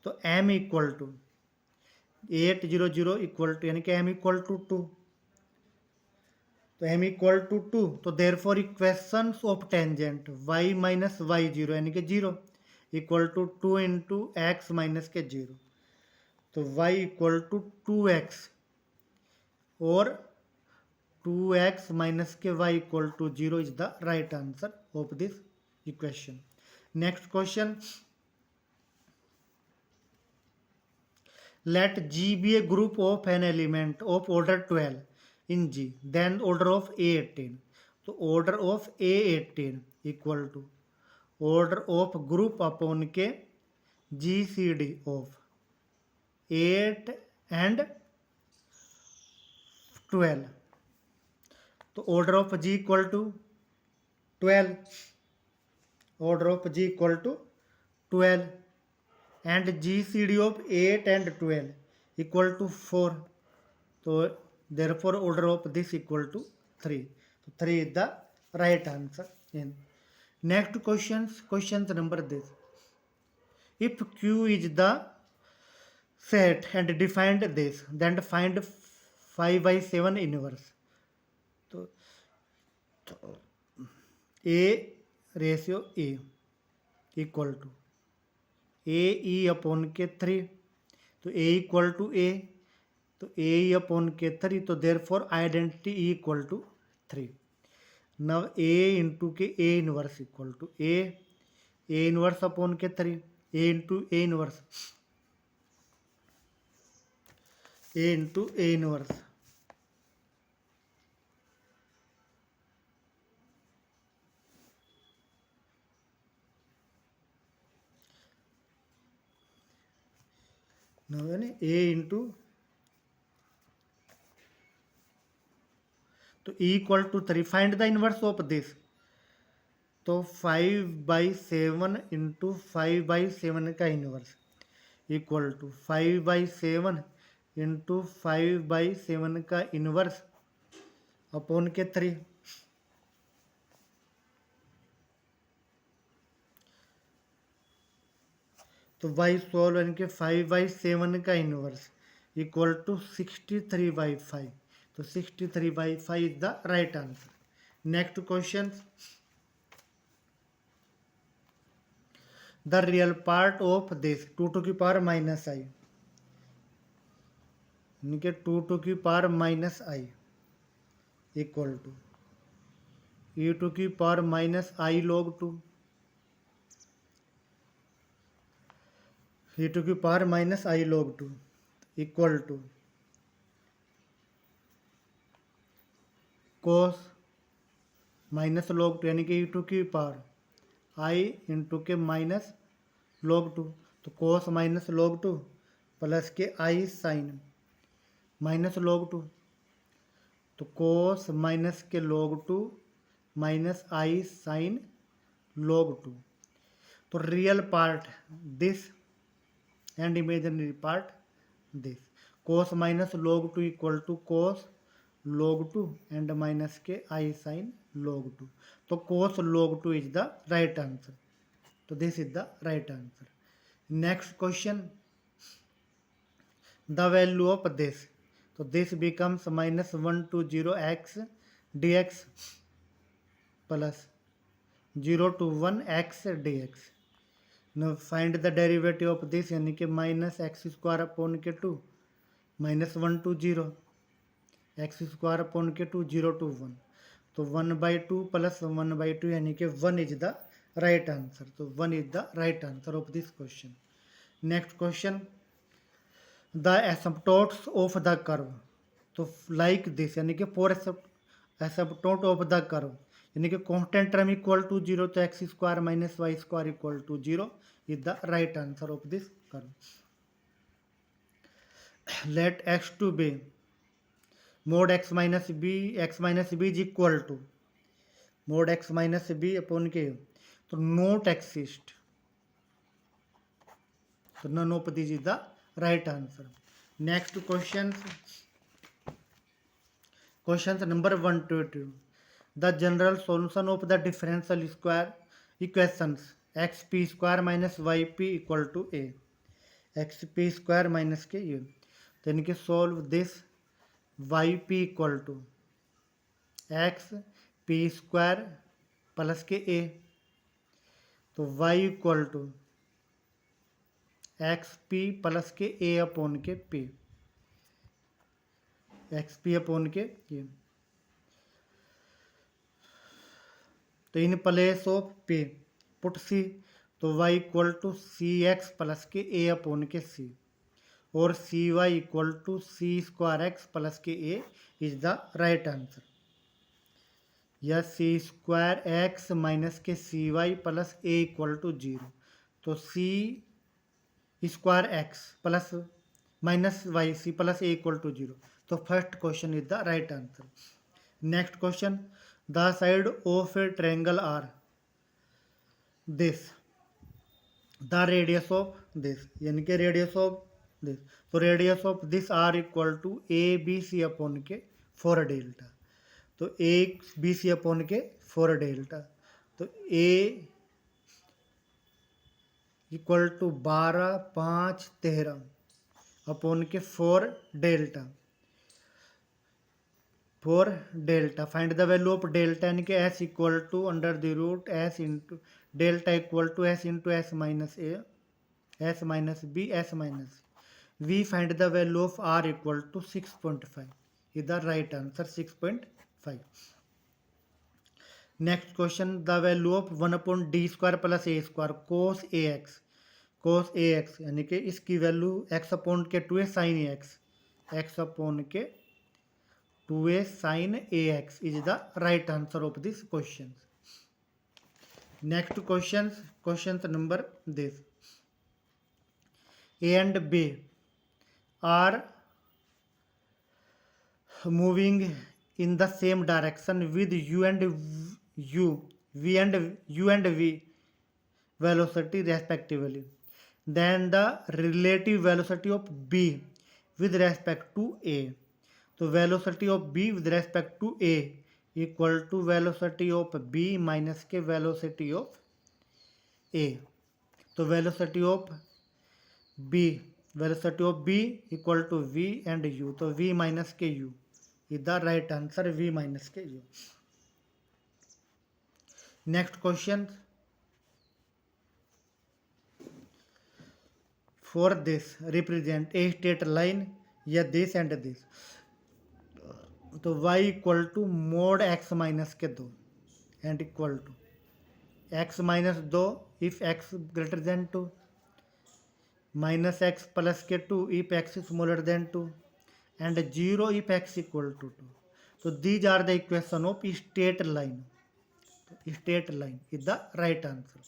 तो m equal to 800 equal to, यानी कि m इक्वल टू 2। तो m इक्वल टू 2, तो therefore equations of tangent y minus y0 यानी कि 0 equal to 2 into x minus के 0। तो y इक्वल टू 2x और 2x माइनस के y equal to 0 is the right answer of this equation. Next question, let G be a group of an element of order 12 in G, then order of A18। तो order of A18 equal to order of group upon के GCD of 8 and 12। तो order of G equal to 12, order of G equal to 12 and GCD of 8 and 12 equal to 4। तो therefore order of this equal to 3। तो 3 is the right answer in next questions number this, if Q is the set and defined this, then find 5/7 inverse। तो A ratio A equal to A E upon के 3, तो ए equal to a, तो ए upon के 3, तो therefore identity e equal to 3. Now a into के a inverse equal to a inverse upon के 3, a into a inverse, a into a inverse. Now यानी a into, तो e equal to 3. Find the inverse of this, तो 5/7 into 5/7 का inverse equal to 5/7 into 5/7 का inverse upon के 3. तो by solve यानी कि 5/7 का इनवर्स इक्वल टू 63/5. तो 63/5 is the right answer. Next question, the real part of this 2 to की पावर माइनस आई, यानी कि 2 टू की power minus i equal to e to की power minus i log 2, e to की power minus i log 2 equal to cos minus log 2, यानी कि e to की power i into के minus log 2. तो कोस माइनस लॉग 2 प्लस के i sign minus log 2. तो cos minus के log 2 minus i sine log 2. तो real part this and imaginary part this. Cos minus log 2 equal to cos log 2 and minus के i sine log 2. तो cos log 2 is the right answer. तो this is the right answer. Next question, the value of this, तो this becomes -1 to 0 x dx plus 0 to 1 x dx. Now find the derivative of this, यानी कि -x² upon के 2 -1 to 0 x² upon के 2 0 to 1. तो 1/2 plus 1/2 यानी कि 1 is the right answer. तो 1 is the right answer of this question. Next question, the asymptotes of the curve, तो like this, यानी कि 4 एसिम्पटोट ऑफ द कर्व, यानी कि कांस्टेंट टर्म इक्वल टू 0, तो x² minus y² equal to 0 is the right answer of this curve. लेट x to be mod x minus b is equal to mod x minus b upon k, तो not exist. So none of these is the right answer. Next questions number 1 to 2. The general solution of the differential square equations xp² minus yp equal to a, xp² minus k a. तो यानी कि solve this yp equal to xp² plus के a, तो y equal to xp plus के a upon k p, xp upon के a. तो in place of p put c, तो y equal to cx plus के a upon के c, और cy equal to c² plus के a is the right answer. या c² minus k cy plus a equal to 0, तो c² plus minus Y C plus a equal to 0. तो first question is the right answer. Next question, the side of a triangle are this, the radius of this, यानी कि radius of this, तो radius of this are equal to a B c upon के 4 delta. तो a B c upon के 4 delta, तो ए equal to 12 5 13 upon के 4 delta. Find the value of delta, यानी कि s equal to under the root s into delta equal to s into s minus a, s minus b, s minus, we find the value of r equal to 6.5 is the right answer 6.5. Next question, the value of 1 upon d square plus a square cos ax यानी कि इसकी value x upon के 2a sin ax x upon के 2a sin ax is the right answer of this question. Next questions number this. A and B are moving in the same direction with v and v velocity respectively. Then the relative velocity of B with respect to A. So velocity of B with respect to A equal to velocity of B minus के velocity of A. तो velocity of B equal to V and U. तो V minus के U is the right answer, V minus के U. Next question. For this represent a straight line या this and this. तो y equal to mod x minus के 2 and equal to x minus 2 if x greater than 2 minus x plus के 2 if x smaller than 2 and 0 if x equal to 2. तो these are the equation of straight line. Straight line is the right answer.